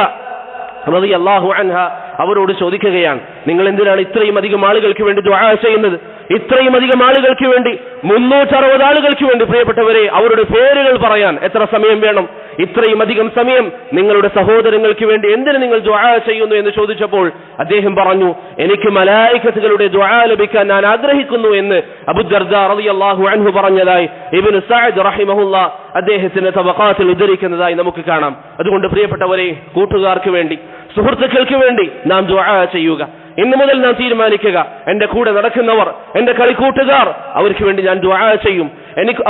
റളിയല്ലാഹു അൻഹ അവരോട് ചോദിക്കുകയാണ്, നിങ്ങൾ എന്തിനാണ് ഇത്രയും അധികം ആളുകൾക്ക് വേണ്ടി ദുആ ചെയ്യുന്നത്? ഇത്രയും അധികം ആളുകൾക്ക് വേണ്ടി, 360 ആളുകൾക്ക് വേണ്ടി. പ്രിയപ്പെട്ടവരെ, അവരുടെ പേരുകൾ പറയാൻ എത്ര സമയം വേണം? ഇത്രയും അധികം സമയം നിങ്ങളുടെ സഹോദരങ്ങൾക്ക് വേണ്ടി എന്തിന് നിങ്ങൾ ദുആ ചെയ്യുന്നു എന്ന് ചോദിച്ചപ്പോൾ അദ്ദേഹം പറഞ്ഞു, എനിക്ക് മലായികത്തുകളുടെ ദുആ ലഭിക്കാൻ ഞാൻ ആഗ്രഹിക്കുന്നു എന്ന് അബൂ ദർദാ റളിയല്ലാഹു അൻഹു പറഞ്ഞതായി ഇബ്നു സഅദ് റഹിമഹുല്ലാ അദ്ദേഹത്തിന്റെ തബഖാത്തിൽ ഉദ്ധരിക്കുന്നതായി നമുക്ക് കാണാം. അതുകൊണ്ട് പ്രിയപ്പെട്ടവരെ, കൂട്ടുകാർക്ക് വേണ്ടി, സുഹൃത്തുക്കൾക്ക് വേണ്ടി നാം ദുആ ചെയ്യുക. ഇന്നു മുതൽ നാം തീരുമാനിക്കുക, എന്റെ കൂടെ നടക്കുന്നവർ, എന്റെ കളിക്കൂട്ടുകാർ, അവർക്ക് വേണ്ടി ഞാൻ ദുആ ചെയ്യും.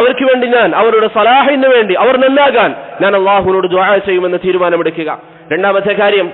അവർക്ക് വേണ്ടി ഞാൻ, അവരുടെ സലാഹിന് വേണ്ടി, അവർ നന്നാകാൻ ഞാൻ അല്ലാഹുവിനോട് ദുആ ചെയ്യുമെന്ന് തീരുമാനമെടുക്കുക. രണ്ടാമത്തെ കാര്യം,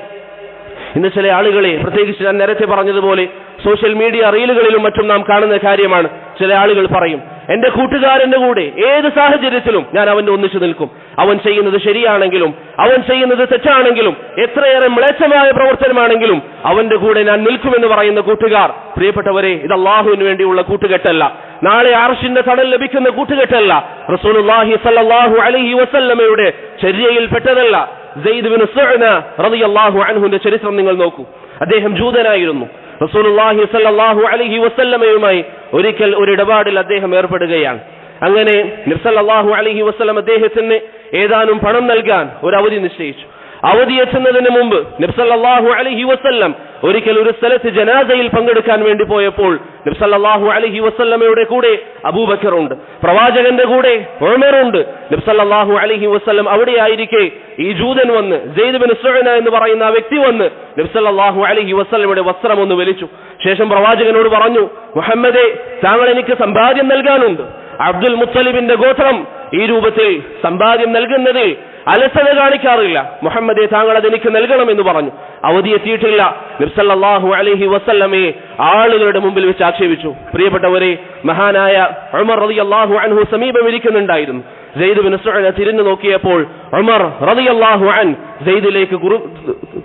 ഇന്ന് ചില ആളുകളെ, പ്രത്യേകിച്ച് ഞാൻ നേരത്തെ പറഞ്ഞതുപോലെ സോഷ്യൽ മീഡിയ റീലുകളിലും മറ്റും നാം കാണുന്ന കാര്യമാണ്. ചില ആളുകൾ പറയും, എന്റെ കൂട്ടുകാരന്റെ കൂടെ ഏത് സാഹചര്യത്തിലും ഞാൻ അവന്റെ ഒന്നിച്ചു നിൽക്കും. അവൻ ചെയ്യുന്നത് ശരിയാണെങ്കിലും അവൻ ചെയ്യുന്നത് തെറ്റാണെങ്കിലും എത്രയേറെ മ്ലേച്ഛമായ പ്രവർത്തനമാണെങ്കിലും അവന്റെ കൂടെ ഞാൻ നിൽക്കുമെന്ന് പറയുന്ന കൂട്ടുകാർ, പ്രിയപ്പെട്ടവരെ, ഇത് അല്ലാഹുവിന് വേണ്ടിയുള്ള കൂട്ടുകെട്ടല്ല. നാളെ അർശിന്റെ തണൽ ലഭിക്കുന്ന കൂട്ടുകെട്ടല്ല. റസൂലുള്ളാഹി സ്വല്ലല്ലാഹു അലൈഹി വസല്ലമയുടെ ചര്യയിൽ പെട്ടതല്ല. സെയ്ദ് ബിൻ സുഅന റളിയല്ലാഹു അൻഹുവിന്റെ ചരിത്രം നിങ്ങൾ നോക്കൂ. അദ്ദേഹം ജൂതനായിരുന്നു. റസൂലുള്ളാഹി സ്വല്ലല്ലാഹു അലൈഹി വസല്ലമയുമായി ഒരിക്കൽ ഒരു ഇടപാടിൽ അദ്ദേഹം ഏർപ്പെടുകയാണ്. അങ്ങനെ നബി സല്ലല്ലാഹു അലൈഹി വസല്ലം അദ്ദേഹത്തിന് ഏതാനും പണം നൽകാൻ ഒരു അവധി നിശ്ചയിച്ചു. അവധി എത്തുന്നതിന് മുമ്പ് നബി സല്ലല്ലാഹു അലൈഹി വസല്ലം ഒരിക്കൽ ഒരു സ്ഥലത്ത് ജനാസയിൽ പങ്കെടുക്കാൻ വേണ്ടി പോയപ്പോൾ നബി സല്ലല്ലാഹു അലൈഹി വസല്ലമയുടെ കൂടെ അബൂബക്കർ ഉണ്ട്, പ്രവാചകന്റെ കൂടെ ഉമർ ഉണ്ട്. നബി സല്ലല്ലാഹു അലൈഹി വസല്ലം അവിടെയായിരിക്കെ ഈ ജൂതൻ വന്ന്, സെയ്ദ് ബിൻ സുഅന എന്ന് പറയുന്ന ആ വ്യക്തി വന്ന് നബി സല്ലല്ലാഹു അലൈഹി വസല്ലമയുടെ വസ്ത്രം ഒന്ന് വലിച്ചു. ശേഷം പ്രവാചകനോട് പറഞ്ഞു, മുഹമ്മദേ, താങ്കൾ എനിക്ക് സമ്പാദ്യം നൽകാനുണ്ട്. അബ്ദുൽ മുത്തലിബിന്റെ ഗോത്രം ഈ രൂപത്തിൽ സമ്പാദ്യം നൽകുന്നതിൽ അലസത കാണിക്കാറില്ല. മുഹമ്മദേ, താങ്കൾ അതെനിക്ക് നൽകണമെന്ന് പറഞ്ഞു. അവധി എത്തിയിട്ടില്ല. നബി സല്ലല്ലാഹു അലൈഹി വസല്ലമയെ ആളുകളുടെ മുമ്പിൽ വെച്ച് ആക്ഷേപിച്ചു. പ്രിയപ്പെട്ടവരെ, മഹാനായ ഉമർ റളിയല്ലാഹു അൻഹു സമീപമിരിക്കുന്നുണ്ടായിരുന്നു. സെയ്ദ് ബിൻ സുഅന തിരിഞ്ഞു നോക്കിയപ്പോൾ ഉമർ റളിയല്ലാഹു അൻ സെയ്ദിലേക്ക്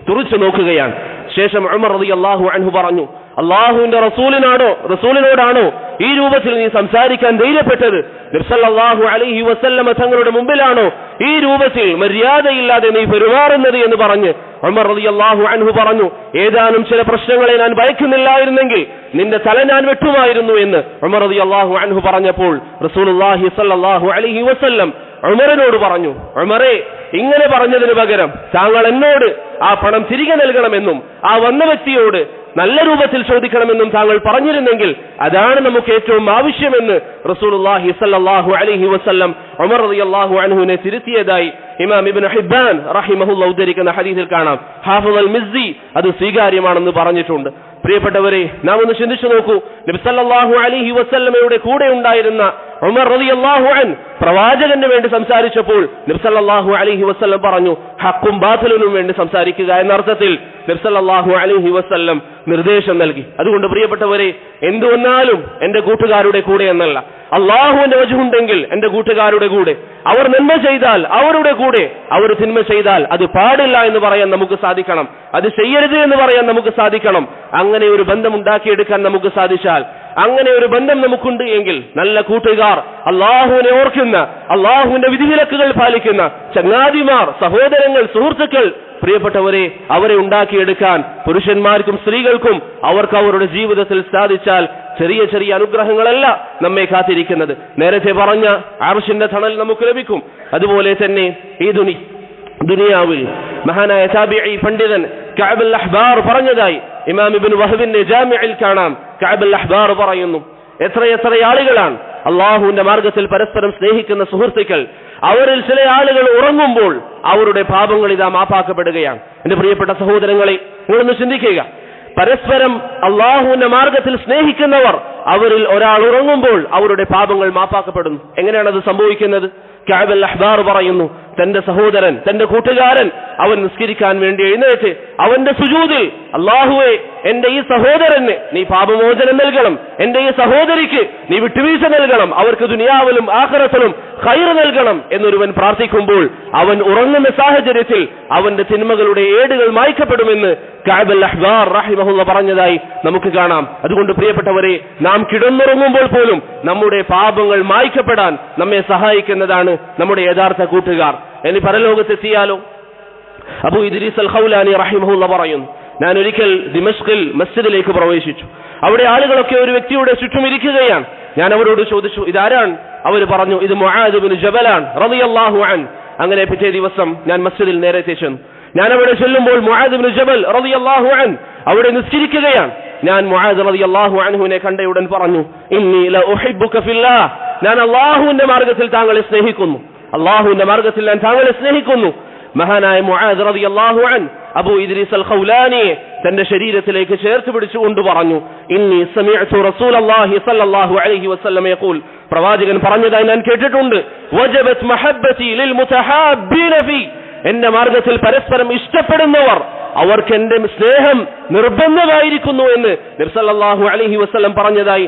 തുറിച്ചു നോക്കുകയാണ്. ശേഷം ഉമർ റളിയല്ലാഹു അൻഹു പറഞ്ഞു, അല്ലാഹുവിന്റെ റസൂലിനോടാണോ ഈ രൂപത്തിൽ നീ സംസാരിക്കാൻ ധൈര്യപ്പെട്ടത്? നബി സല്ലല്ലാഹു അലൈഹി വസല്ലമ തങ്ങളുടെ മുമ്പിലാണോ ഈ രൂപത്തിൽ മര്യാദയില്ലാതെ നീ പെരുമാറുന്നത് എന്ന് പറഞ്ഞ് ഉമർ റളിയല്ലാഹു അൻഹു പറഞ്ഞു, ഏതാനും ചില പ്രശ്നങ്ങളെ ഞാൻ ഭയക്കുന്നില്ലായിരുന്നെങ്കിൽ നിന്റെ തല ഞാൻ വെട്ടുമായിരുന്നു എന്ന് ഉമർ റളിയല്ലാഹു അൻഹു പറഞ്ഞപ്പോൾ റസൂലുള്ളാഹി സ്വല്ലല്ലാഹു അലൈഹി വസല്ലം ഉമറിനോട് പറഞ്ഞു, ഉമറേ, ഇങ്ങനെ പറഞ്ഞതിന് പകരം താങ്കൾ എന്നോട് ആ പണം തിരികെ നൽകണമെന്നും ആ വന്ന വ്യക്തിയോട് നല്ല രൂപത്തിൽ ചോദിക്കണമെന്നും താങ്കൾ പറഞ്ഞിരുന്നെങ്കിൽ അതാണ് നമുക്ക് ഏറ്റവും ആവശ്യമെന്ന് റസൂലുള്ളാഹി സ്വല്ലല്ലാഹു അലൈഹി വസല്ലം ഉമർ റളിയല്ലാഹു അൻഹുവിനെ തിരുത്തിയതായി ഇമാം ഇബ്നു ഹിബ്ബാൻ റഹിമഹുല്ലാഹ് ഉദ്ധരിക്കുന്ന ഹദീസിൽ കാണാം. ഹാഫിദ് അൽ മിസ്സി അത് സ്വീകാര്യമാണെന്ന് പറഞ്ഞിട്ടുണ്ട്. പ്രിയപ്പെട്ടവരെ, നാം ഒന്ന് ചിന്തിച്ചു നോക്കൂ. നബി സല്ലല്ലാഹു അലൈഹി വസല്ലമയുടെ കൂടെ ഉണ്ടായിരുന്ന ഉമർ റളിയല്ലാഹു അൻഹു പ്രവാചകന് വേണ്ടി സംസാരിച്ചപ്പോൾ നബി സല്ലല്ലാഹു അലൈഹി വസല്ലം പറഞ്ഞു, ഹഖും ബാത്തിലിനും വേണ്ടി സംസാരിക്കുക എന്ന അർത്ഥത്തിൽ നബി സല്ലല്ലാഹു അലൈഹി വസല്ലം നിർദ്ദേശം നൽകി. അതുകൊണ്ട് പ്രിയപ്പെട്ടവരെ, എന്തു വന്നാലും എന്റെ കൂട്ടുകാരുടെ കൂടെ എന്നല്ല, അള്ളാഹുവിന്റെ വജുണ്ടെങ്കിൽ എന്റെ കൂട്ടുകാരുടെ കൂടെ. അവർ നന്മ ചെയ്താൽ അവരുടെ കൂടെ, അവർ തിന്മ ചെയ്താൽ അത് പാടില്ല എന്ന് പറയാൻ നമുക്ക് സാധിക്കണം, അത് ചെയ്യരുത് എന്ന് പറയാൻ നമുക്ക് സാധിക്കണം. അങ്ങനെ ഒരു ബന്ധം ഉണ്ടാക്കിയെടുക്കാൻ നമുക്ക് സാധിച്ചാൽ, അങ്ങനെ ഒരു ബന്ധം നമുക്കുണ്ട് എങ്കിൽ, നല്ല കൂട്ടുകാർ, അള്ളാഹുവിനെ ഓർക്കുന്ന, അള്ളാഹുവിന്റെ വിധിവിലക്കുകൾ പാലിക്കുന്ന ചങ്ങാതിമാർ, സഹോദരങ്ങൾ, സുഹൃത്തുക്കൾ, പ്രിയപ്പെട്ടവരെ, അവരെ ഉണ്ടാക്കിയെടുക്കാൻ പുരുഷന്മാർക്കും സ്ത്രീകൾക്കും അവർക്ക് അവരുടെ ജീവിതത്തിൽ സാധിച്ചാൽ ചെറിയ ചെറിയ അനുഗ്രഹങ്ങളല്ല നമ്മെ കാത്തിരിക്കുന്നത്. നേരത്തെ പറഞ്ഞ അർശിന്റെ തണൽ നമുക്ക് ലഭിക്കും. അതുപോലെ തന്നെ ഈ ദുനിയാവിൽ മഹാനായ താബിഈ പണ്ഡിതൻ കഅബ് അൽ അഹ്ബാർ പറഞ്ഞതായി ഇമാം ഇബ്നു വഹബിന്റെ ജാമിഇൽ കാണാം. കഅബ് അൽ അഹ്ബാർ പറയുന്നു, എത്ര ആളുകളാണ് അള്ളാഹുവിന്റെ മാർഗത്തിൽ പരസ്പരം സ്നേഹിക്കുന്ന സുഹൃത്തുക്കൾ, അവരിൽ ചില ആളുകൾ ഉറങ്ങുമ്പോൾ അവരുടെ പാപങ്ങൾ ഇതാ മാപ്പാക്കപ്പെടുകയാണ്. എന്റെ പ്രിയപ്പെട്ട സഹോദരങ്ങളെ, നിങ്ങളൊന്ന് ചിന്തിക്കുക. പരസ്പരം അള്ളാഹുവിന്റെ മാർഗത്തിൽ സ്നേഹിക്കുന്നവർ, അവരിൽ ഒരാൾ ഉറങ്ങുമ്പോൾ അവരുടെ പാപങ്ങൾ മാപ്പാക്കപ്പെടുന്നു. എങ്ങനെയാണത് സംഭവിക്കുന്നത്? കഅബ് അൽ അഹ്ബാർ പറയുന്നു, തന്റെ സഹോദരൻ, തന്റെ കൂട്ടുകാരൻ, അവൻ നിസ്കരിക്കാൻ വേണ്ടി എഴുന്നേറ്റ് അവന്റെ സുജൂദിൽ, അള്ളാഹുവേ, എന്റെ ഈ സഹോദരന് നീ പാപമോചനം നൽകണം, എന്റെ ഈ സഹോദരിക്ക് നീ വിട്ടുവീഴ്ച നൽകണം, അവർക്ക് ദുനിയാവിലും ആഖിറത്തിലും ഖൈർ നൽകണം എന്നൊരുവൻ പ്രാർത്ഥിക്കുമ്പോൾ അവൻ ഉറങ്ങുന്ന സാഹചര്യത്തിൽ അവന്റെ തിന്മകളുടെ ഏടുകൾ മായ്ക്കപ്പെടുമെന്ന് കഅബ് അൽ അഹ്ബാർ റഹിമഹുല്ലാഹ് പറഞ്ഞതായി നമുക്ക് കാണാം. അതുകൊണ്ട് പ്രിയപ്പെട്ടവരെ, നാം കിടന്നുറങ്ങുമ്പോൾ പോലും നമ്മുടെ പാപങ്ങൾ മായ്ക്കപ്പെടാൻ നമ്മെ സഹായിക്കുന്നതാണ് നമ്മുടെ യഥാർത്ഥ കൂട്ടുകാർ. ഇനി പരലോകത്തെത്തിയാലോ? അബൂ ഇദ്രീസ് അൽ ഖൗലാനി റഹിമഹുല്ലാഹ് പറയുന്നു, ഞാൻ ഒരിക്കൽ ദിമഷ്കിൽ മസ്ജിദിലേക്ക് പ്രവേശിച്ചു. അവിടെ ആളുകളൊക്കെ ഒരു വ്യക്തിയുടെ ചുറ്റും ഇരിക്കുകയാണ്. ഞാൻ അവരോട് ചോദിച്ചു, ഇതാരാണ്? അവർ പറഞ്ഞു, ഇത് മുആദ് ഇബ്നു ജബലാണ് റളിയല്ലാഹു അൻഹു. അങ്ങനെ പിറ്റേ ദിവസം ഞാൻ മസ്ജിദിൽ നേരത്തെ ചെന്നു. ഞാൻ അവിടെ ചെല്ലുമ്പോൾ മുആദ് ഇബ്നു ജബൽ റളിയല്ലാഹു അൻഹു അവിടെ നിസ്കരിക്കുകയാണ്. ഞാൻ മുആദ് റളിയല്ലാഹു അൻഹുവിനെ കണ്ടയുടൻ പറഞ്ഞു, ഇന്നി ല ഉഹിബ്ബുക ഫില്ലാഹ്, ഞാൻ അല്ലാഹുവിന്റെ മാർഗ്ഗത്തിൽ താങ്കളെ സ്നേഹിക്കുന്നു, അല്ലാഹുവിന്റെ മാർഗ്ഗത്തിൽ ഞാൻ താങ്കളെ സ്നേഹിക്കുന്നു. മഹാനായ മുആദ് റളിയല്ലാഹു അൻഹു അബൂ ഇദ്രീസ് അൽ ഖൗലാനിയെ തന്റെ ശരീരത്തിലേക്ക് ചേർത്ത് പിടിച്ചുകൊണ്ട് പറഞ്ഞു, ഇന്നി സമിഅ്തു റസൂലല്ലാഹി സ്വല്ലല്ലാഹു അലൈഹി വസല്ലം യഖൂൽ, പ്രവാചകൻ പറഞ്ഞതായി ഞാൻ കേട്ടിട്ടുണ്ട്, വജബത് മഹബ്ബതി ലിൽ മുതഹാബ്ബീന ഫീ, എന്റെ മാർഗ്ഗത്തിൽ പരസ്പരം ഇഷ്ടപ്പെടുന്നവർ, അവർക്ക് എന്റെ സ്നേഹം നിർബന്ധമായിരിക്കുന്നു എന്ന് നബി സല്ലല്ലാഹു അലൈഹി വസല്ലം പറഞ്ഞതായി,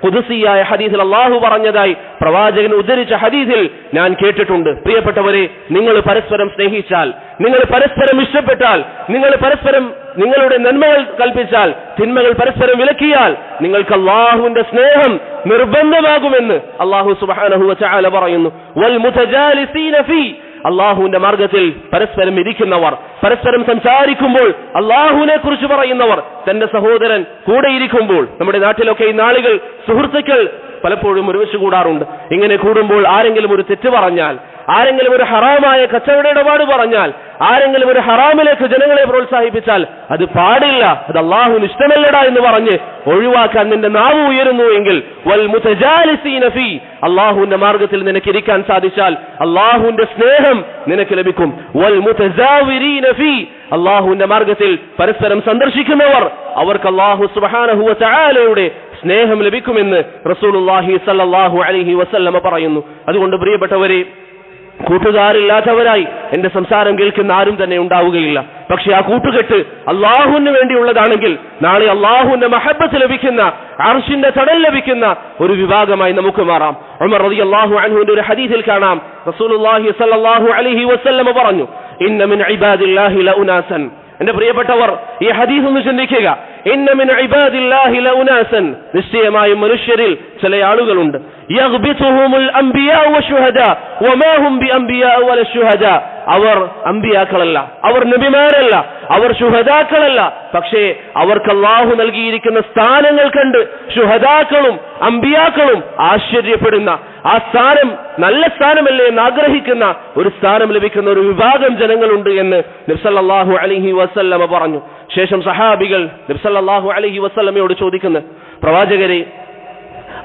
ഖുദ്സിയായ ഹദീസിൽ അല്ലാഹു പറഞ്ഞതായി പ്രവാചകൻ ഉദ്ധരിച്ച ഹദീസിൽ ഞാൻ കേട്ടിട്ടുണ്ട്. പ്രിയപ്പെട്ടവരെ, നിങ്ങൾ പരസ്പരം സ്നേഹിച്ചാൽ, നിങ്ങൾ പരസ്പരം ഇഷ്ടപ്പെട്ടാൽ, നിങ്ങൾ പരസ്പരം നിങ്ങളുടെ നന്മകൾ കൽപ്പിച്ചാൽ, തിന്മകൾ പരസ്പരം വിലക്കിയാൽ, നിങ്ങൾക്ക് അല്ലാഹുവിന്റെ സ്നേഹം നിർബന്ധമാകുമെന്ന് അല്ലാഹു സുബ്ഹാനഹു വ തആല പറയുന്നു. വൽ മുതജാലിസീന ഫീ, അള്ളാഹുവിന്റെ മാർഗത്തിൽ പരസ്പരം ഇരിക്കുന്നവർ, പരസ്പരം സംസാരിക്കുമ്പോൾ അള്ളാഹുവിനെ കുറിച്ച് പറയുന്നവർ, തന്റെ സഹോദരൻ കൂടെ ഇരിക്കുമ്പോൾ. നമ്മുടെ നാട്ടിലൊക്കെ ഈ നാളുകൾ സുഹൃത്തുക്കൾ പലപ്പോഴും ഒരുമിച്ച് കൂടാറുണ്ട്. ഇങ്ങനെ കൂടുമ്പോൾ ആരെങ്കിലും ഒരു തെറ്റ് പറഞ്ഞാൽ, ആരെങ്കിലും ഒരു ഹറാമായ കച്ചവട ഇടപാട് പറഞ്ഞാൽ, ആരെങ്കിലും ഒരു ഹറാമിലേക്ക് ജനങ്ങളെ പ്രോത്സാഹിപ്പിച്ചാൽ, അത് പാടില്ല, അത് അള്ളാഹുവിന് ഇഷ്ടമല്ലടാ എന്ന് പറഞ്ഞ് ഒഴിവാക്കാൻ നിന്റെ നാവ് ഉയരുന്നു എങ്കിൽ, വൽ മുതജാലിസീന ഫീ, അള്ളാഹുവിന്റെ മാർഗത്തിൽ നിനക്ക് ഇരിക്കാൻ സാധിച്ചാൽ അള്ളാഹുവിന്റെ സ്നേഹം നിനക്ക് ലഭിക്കും. വൽ മുതജാവിരീന ഫീ, അള്ളാഹുവിന്റെ മാർഗത്തിൽ പരസ്പരം സന്ദർശിക്കുന്നവർ, അവർക്ക് അള്ളാഹു സുബ്ഹാനഹു വ തആലയുടെ സ്നേഹം ലഭിക്കുമെന്ന് റസൂലുള്ളാഹി സ്വല്ലല്ലാഹു അലൈഹി വസല്ലം പറയുന്നു. അതുകൊണ്ട് പ്രിയപ്പെട്ടവരെ, കൂട്ടുകാരില്ലാത്തവരായി എന്റെ സംസാരം കേൾക്കുന്ന ആരും തന്നെ ഉണ്ടാവുകയില്ല. പക്ഷെ ആ കൂട്ടുകെട്ട് അള്ളാഹുവിന് വേണ്ടിയുള്ളതാണെങ്കിൽ നാളെ അള്ളാഹുവിന്റെ മഹബ്ബത്ത് ലഭിക്കുന്ന, അർശിന്റെ തണൽ ലഭിക്കുന്ന ഒരു വിഭാഗമായി നമുക്ക് മാറാം. ഉമർ റളിയല്ലാഹു അൻഹുവിന്റെ ഒരു ഹദീസിൽ കാണാം, റസൂലുള്ളാഹി സ്വല്ലല്ലാഹു അലൈഹി വസല്ലം പറഞ്ഞു, ഇന്ന മിൻ ഇബാദില്ലാഹി ലഉനാസൻ. എന്റെ പ്രിയപ്പെട്ടവർ, ഈ ഹദീസ് ഒന്ന് ചിന്തിക്കുക. ഇന്ന മിൻ ഇബാദില്ലാഹി ലഉനാസൻ, നിശ്ചയമായും മനുഷ്യരിൽ ചില ആളുകളുണ്ട്, യഗ്ബിതുഹുമുൽ അംബിയാ വശുഹദാ വമാ ഹും ബിഅംബിയാ വല ശുഹദാ, അവർ അംബിയാക്കളല്ല, അവർ നബിമാരല്ല, അവർ ശുഹദാക്കളല്ല, പക്ഷേ അവർക്ക് അല്ലാഹു നൽകിയിരിക്കുന്ന സ്ഥാനങ്ങൾ കണ്ട് ശുഹദാക്കളും അംബിയാക്കളും ആശ്ചര്യപ്പെടുന്ന, ആ സ്ഥാനം നല്ല സ്ഥാനമല്ലേ എന്ന് ആഗ്രഹിക്കുന്ന ഒരു സ്ഥാനം ലഭിക്കുന്ന ഒരു വിഭാഗം ജനങ്ങളുണ്ട് എന്ന് നബി സല്ലല്ലാഹു അലൈഹി വസല്ലം പറഞ്ഞു. ശേഷം സഹാബികൾ നബി സല്ലല്ലാഹു അലൈഹി വസല്ലമയോട് ചോദിക്കുന്നു, പ്രവാചകരെ,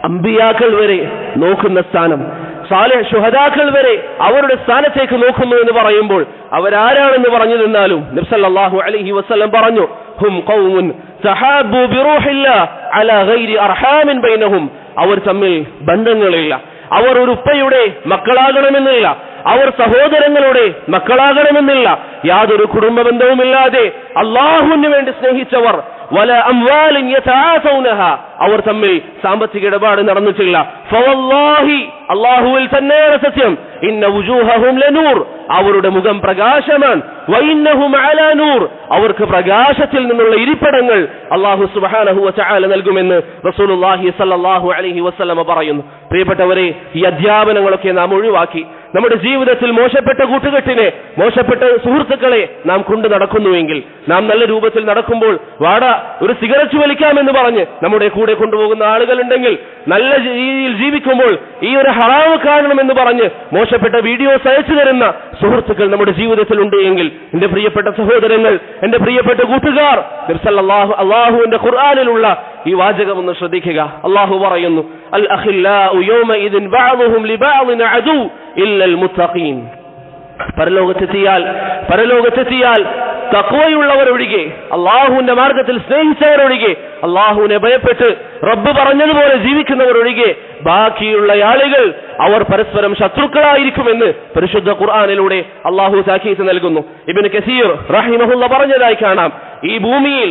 അംബിയാക്കൾ വരെ നോക്കുന്ന സ്ഥാനം, സാലിഹ് ശുഹദാക്കൾ വരെ അവരുടെ സ്ഥാനത്തേക്ക് നോക്കുന്നു എന്ന് പറയുമ്പോൾ അവരാരാണെന്ന് പറഞ്ഞു നിന്നാലും നബി സല്ലല്ലാഹു അലൈഹി വസല്ലം പറഞ്ഞു, ഹും ഖൗമുൻ തഹാബു ബിറൂഹില്ലാഹ് അലാ ഗൈരി അർഹാമിൻ ബൈനഹും. അവർ തമ്മിൽ ബന്ധങ്ങളില്ല. അവർ ഒരു ഉപ്പയുടെ മക്കളാകണമെന്നില്ല, അവർ സഹോദരങ്ങളുടെ മക്കളാകണമെന്നില്ല. യാതൊരു കുടുംബ ബന്ധവുമില്ലാതെ അല്ലാഹുവിന് വേണ്ടി സ്നേഹിച്ചവർ വല അംവാലിൻ യതആസൗനഹ, അവർ തമ്മിൽ സാമ്പത്തിക ഇടപാട് നടന്നിട്ടില്ല. ഫവല്ലാഹി, അല്ലാഹുവിൽ തന്നെയാണ് സത്യം, ഇന്ന വുജൂഹഹും ലനൂർ, അവരുടെ മുഖം പ്രകാശമാണ്. വഇന്നഹും അലാ നൂർ, അവർക്ക് പ്രകാശത്തിൽ നിന്നുള്ള ഇരിപ്പിടങ്ങൾ അല്ലാഹു സുബ്ഹാനഹു വതആല നൽകുമെന്ന് റസൂലുള്ളാഹി സ്വല്ലല്ലാഹു അലൈഹി വസല്ലം പറയുന്നു. പ്രിയപ്പെട്ടവരെ, ഈ അധ്യാപനങ്ങളൊക്കെ നാം ഒഴിവാക്കി നമ്മുടെ ജീവിതത്തിൽ മോശപ്പെട്ട കൂട്ടുകെട്ടിനെ, മോശപ്പെട്ട സുഹൃത്തുക്കളെ നാം കൊണ്ടു നടക്കുന്നുവെങ്കിൽ, നാം നല്ല രൂപത്തിൽ നടക്കുമ്പോൾ വാട ഒരു സിഗരറ്റ് വലിക്കാമെന്ന് പറഞ്ഞ് നമ്മുടെ കൂടെ കൊണ്ടുപോകുന്ന ആളുകളുണ്ടെങ്കിൽ, നല്ല രീതിയിൽ ജീവിക്കുമ്പോൾ ഈ ഒരു ഹറാമ് കാണണമെന്ന് പറഞ്ഞ് മോശപ്പെട്ട വീഡിയോസ് അയച്ചു തരുന്ന സുഹൃത്തുക്കൾ നമ്മുടെ ജീവിതത്തിൽ ഉണ്ട് എങ്കിൽ, എന്റെ പ്രിയപ്പെട്ട സഹോദരങ്ങൾ, എന്റെ പ്രിയപ്പെട്ട കൂട്ടുകാർ, അല്ലാഹുവിന്റെ ഖുർആനിലുള്ള ഈ വാചകം ഒന്ന് ശ്രദ്ധിക്കുക. അല്ലാഹു പറയുന്നു, അൽ അഖില്ലാഉ യൗമഇദിൻ ബഅദുഹും ലിബഅദിൻ അദു ഇല്ലൽ മുത്തഖീൻ. പരലോകത്തെത്തിയാൽ തഖ്വയുള്ളവരൊഴികെ, അല്ലാഹുവിന്റെ മാർഗത്തിൽ സ്നേഹിച്ചവരൊഴികെ, അല്ലാഹുവിനെ ഭയപ്പെട്ട് റബ്ബ് പറഞ്ഞതുപോലെ ജീവിക്കുന്നവരൊഴികെ ബാക്കിയുള്ള ആളുകൾ അവർ പരസ്പരം ശത്രുക്കളായിരിക്കുമെന്ന് പരിശുദ്ധ ഖുർആനിലൂടെ അല്ലാഹു താക്കീത് നൽകുന്നു. ഇബ്നു കസീർ റഹിമഹുല്ലാഹ് പറഞ്ഞതായി കാണാം, ഈ ഭൂമിയിൽ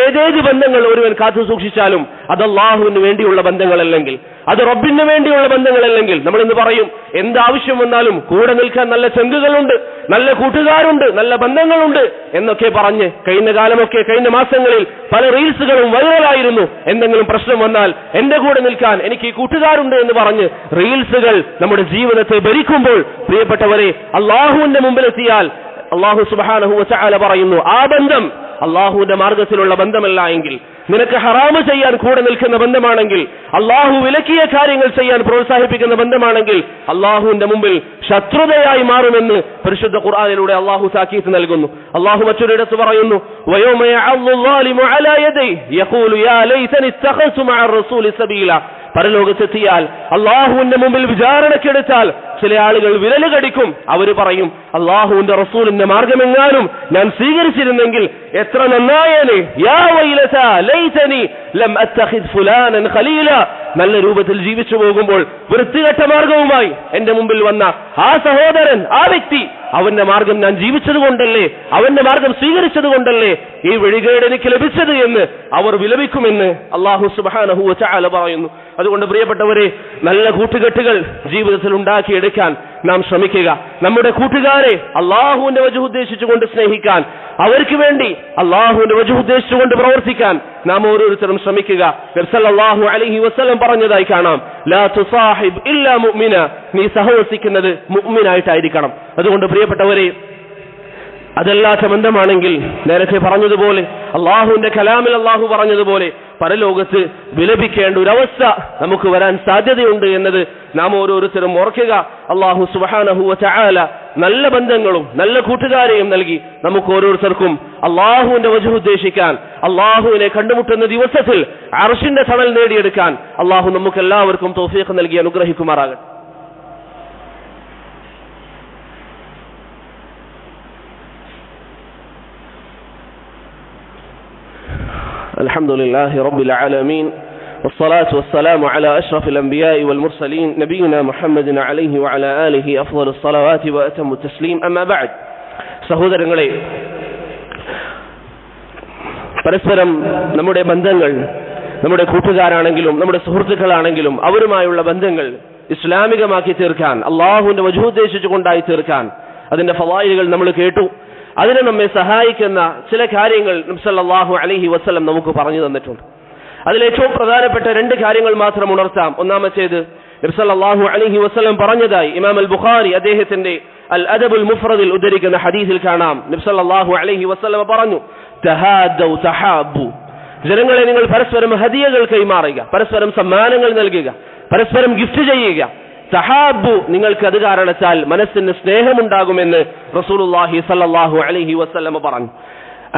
ഏതേത് ബന്ധങ്ങൾ ഒരുവൻ കാത്തു സൂക്ഷിച്ചാലും അത് അല്ലാഹുവിന് വേണ്ടിയുള്ള ബന്ധങ്ങളല്ലെങ്കിൽ, അത് റബ്ബിന് വേണ്ടിയുള്ള ബന്ധങ്ങളല്ലെങ്കിൽ, നമ്മൾ ഇന്ന് പറയും എന്താവശ്യം വന്നാലും കൂടെ നിൽക്കാൻ നല്ല ചങ്കുകളുണ്ട്, നല്ല കൂട്ടുകാരുണ്ട്, നല്ല ബന്ധങ്ങളുണ്ട് എന്നൊക്കെ പറഞ്ഞ് കഴിഞ്ഞ മാസങ്ങളിൽ പല റീൽസുകളും വൈറലായിരുന്നു. എന്തെങ്കിലും പ്രശ്നം വന്നാൽ എന്റെ കൂടെ നിൽക്കാൻ എനിക്ക് ഈ കൂട്ടുകാരുണ്ട് എന്ന് പറഞ്ഞ് റീൽസുകൾ നമ്മുടെ ജീവിതത്തെ ഭരിക്കുമ്പോൾ, പ്രിയപ്പെട്ടവരെ, അല്ലാഹുവിന്റെ മുമ്പിലെത്തിയാൽ അല്ലാഹു സുബ്ഹാനഹു വതആല പറയുന്നു, ആ ബന്ധം അല്ലാഹുവിന്റെ മാർഗത്തിലുള്ള ബന്ധമല്ല എങ്കിൽ, നിനക്ക് ഹറാമ് ചെയ്യാൻ കൂടെ നിൽക്കുന്ന ബന്ധമാണെങ്കിൽ, അല്ലാഹു വിലക്കിയ കാര്യങ്ങൾ ചെയ്യാൻ പ്രോത്സാഹിപ്പിക്കുന്ന ബന്ധമാണെങ്കിൽ, അല്ലാഹുവിന്റെ മുമ്പിൽ ശത്രുതയായി മാറുമെന്ന് പരിശുദ്ധ ഖുർആനിലൂടെ അല്ലാഹു താക്കീത് നൽകുന്നു. അല്ലാഹു മറ്റൊരിടത്ത് പറയുന്നു, വയൗമ യഅല്ലു ളാലിമു അലാ യദൈഹി യഖൂലു യാ ലൈതനി ഇത്തഖൽതു മഅ റസൂലി സബീല. പരലോകത്തെത്തിയാൽ അല്ലാഹുവിന്റെ മുമ്പിൽ വിചാരണക്കെടുത്താൽ ചില ആളുകൾ വിരല് കടിക്കും. അവർ പറയും, അല്ലാഹുവിന്റെ റസൂലിന്റെ മാർഗമെങ്ങാനും ഞാൻ സ്വീകരിച്ചിരുന്നെങ്കിൽ എത്ര നന്നായേനെ. യാ വൈലതാ ലൈതനി ലം അത്തഖിദ് ഫുലാനൻ ഖലീല. നല്ല രൂപത്തിൽ ജീവിച്ചു പോകുമ്പോൾ വൃത്തികെട്ട മാർഗവുമായി എന്റെ മുമ്പിൽ വന്ന ആ സഹോദരൻ, ആ വ്യക്തി, അവന്റെ മാർഗം ഞാൻ ജീവിച്ചത് കൊണ്ടല്ലേ, അവന്റെ മാർഗം സ്വീകരിച്ചത് കൊണ്ടല്ലേ ഈ വഴികേട് എനിക്ക് ലഭിച്ചത് എന്ന് അവർ വിലപിക്കുമെന്ന് അല്ലാഹു സുബ്ഹാനഹു വതആല പറയുന്നു. അതുകൊണ്ട് പ്രിയപ്പെട്ടവരെ, നല്ല കൂട്ടുകെട്ടുകൾ ജീവിതത്തിൽ ഉണ്ടാക്കിയെടുക്കാൻ നാം ശ്രമിക്കുക. നമ്മുടെ കൂട്ടുകാരെ അല്ലാഹുവിന്റെ വജ്ഹ് ഉദ്ദേശിച്ചുകൊണ്ട് സ്നേഹിക്കാൻ, അവർക്ക് വേണ്ടി അല്ലാഹുവിന്റെ വജ്ഹ് ഉദ്ദേശിച്ചുകൊണ്ട് പ്രവർത്തിക്കാൻ നാം ഓരോരുത്തരും ശ്രമിക്കുക. നബി സല്ലല്ലാഹു അലൈഹി വസല്ലം പറഞ്ഞതായി കാണാം, ലാ തുസാഹിബ് ഇല്ലാ മുഅ്മിന. നീ സഹവസിക്കുന്നത് മുഅ്മിനായിട്ടായിരിക്കണം. അതുകൊണ്ട് പ്രിയപ്പെട്ടവരെ, അതല്ലാത്ത ബന്ധമാണെങ്കിൽ നേരത്തെ പറഞ്ഞതുപോലെ, അള്ളാഹുവിന്റെ കലാമിൽ അള്ളാഹു പറഞ്ഞതുപോലെ പരലോകത്ത് വിലപിക്കേണ്ട ഒരവസ്ഥ നമുക്ക് വരാൻ സാധ്യതയുണ്ട് എന്നത് നാം ഓരോരുത്തരും ഓർക്കുക. അള്ളാഹു സുബ്ഹാനഹു വതആല നല്ല ബന്ധങ്ങളും നല്ല കൂട്ടുകാരെയും നൽകി നമുക്ക് ഓരോരുത്തർക്കും അള്ളാഹുവിന്റെ വജ്ഹ് ഉദ്ദേശിക്കാൻ, അള്ളാഹുവിനെ കണ്ടുമുട്ടുന്ന ദിവസത്തിൽ അർശിന്റെ തണൽ നേടിയെടുക്കാൻ അള്ളാഹു നമുക്ക് എല്ലാവർക്കും തൗഫീഖ് നൽകി അനുഗ്രഹിക്കുമാറാകട്ടെ. الحمد لله رب العالمين والصلاة والسلام على أشرف الأنبياء والمرسلين نبينا محمد عليه وعلى آله أفضل الصلوات وأتم التسليم. أما بعد, സഹോദരങ്ങളെ, പരസ്പരം നമ്മുടെ ബന്ധങ്ങൾ, നമ്മുടെ കൂട്ടുകാരാണെങ്കിലും നമ്മുടെ സുഹൃത്തുക്കളാണെങ്കിലും അവരുമായുള്ള ബന്ധങ്ങൾ ഇസ്ലാമികമാക്കി തീർക്കാൻ, അള്ളാഹുവിന്റെ വജ്ഹ് ഉദ്ദേശിച്ചുകൊണ്ടായി തീർക്കാൻ അതിന്റെ ഫളായിലുകൾ നമ്മൾ കേട്ടു. അതിനെ നമ്മെ സഹായിക്കുന്ന ചില കാര്യങ്ങൾ നബി സല്ലല്ലാഹു അലൈഹി വസല്ലം നമുക്ക് പറഞ്ഞു തന്നിട്ടുണ്ട്. അതിലേറ്റവും പ്രധാനപ്പെട്ട രണ്ട് കാര്യങ്ങൾ മാത്രം ഉണർത്താം. ഒന്നാമത്തേത്, നബി സല്ലല്ലാഹു അലൈഹി വസല്ലം പറഞ്ഞതായി ഇമാം അൽ ബുഖാരി അദ്ദേഹത്തിന്റെ അൽ അദബുൽ മുഫ്രദിൽ ഉദ്ധരിക്കുന്ന ഹദീസിൽ കാണാം. നബി സല്ലല്ലാഹു അലൈഹി വസല്ലം പറഞ്ഞു, തഹാദു തഹാബു. ജനങ്ങളെ, നിങ്ങൾ പരസ്പരം ഹദിയകൾ കൈമാറുക, പരസ്പരം സമ്മാനങ്ങൾ നൽകുക, പരസ്പരം ഗിഫ്റ്റ് ചെയ്യുക. തഹാബു, നിങ്ങൾക്ക് അത് കാരണത്താൽ മനസ്സിന് സ്നേഹമുണ്ടാകുമെന്ന് റസൂലുള്ളാഹി സ്വല്ലല്ലാഹു അലൈഹി വസല്ലം പറഞ്ഞു.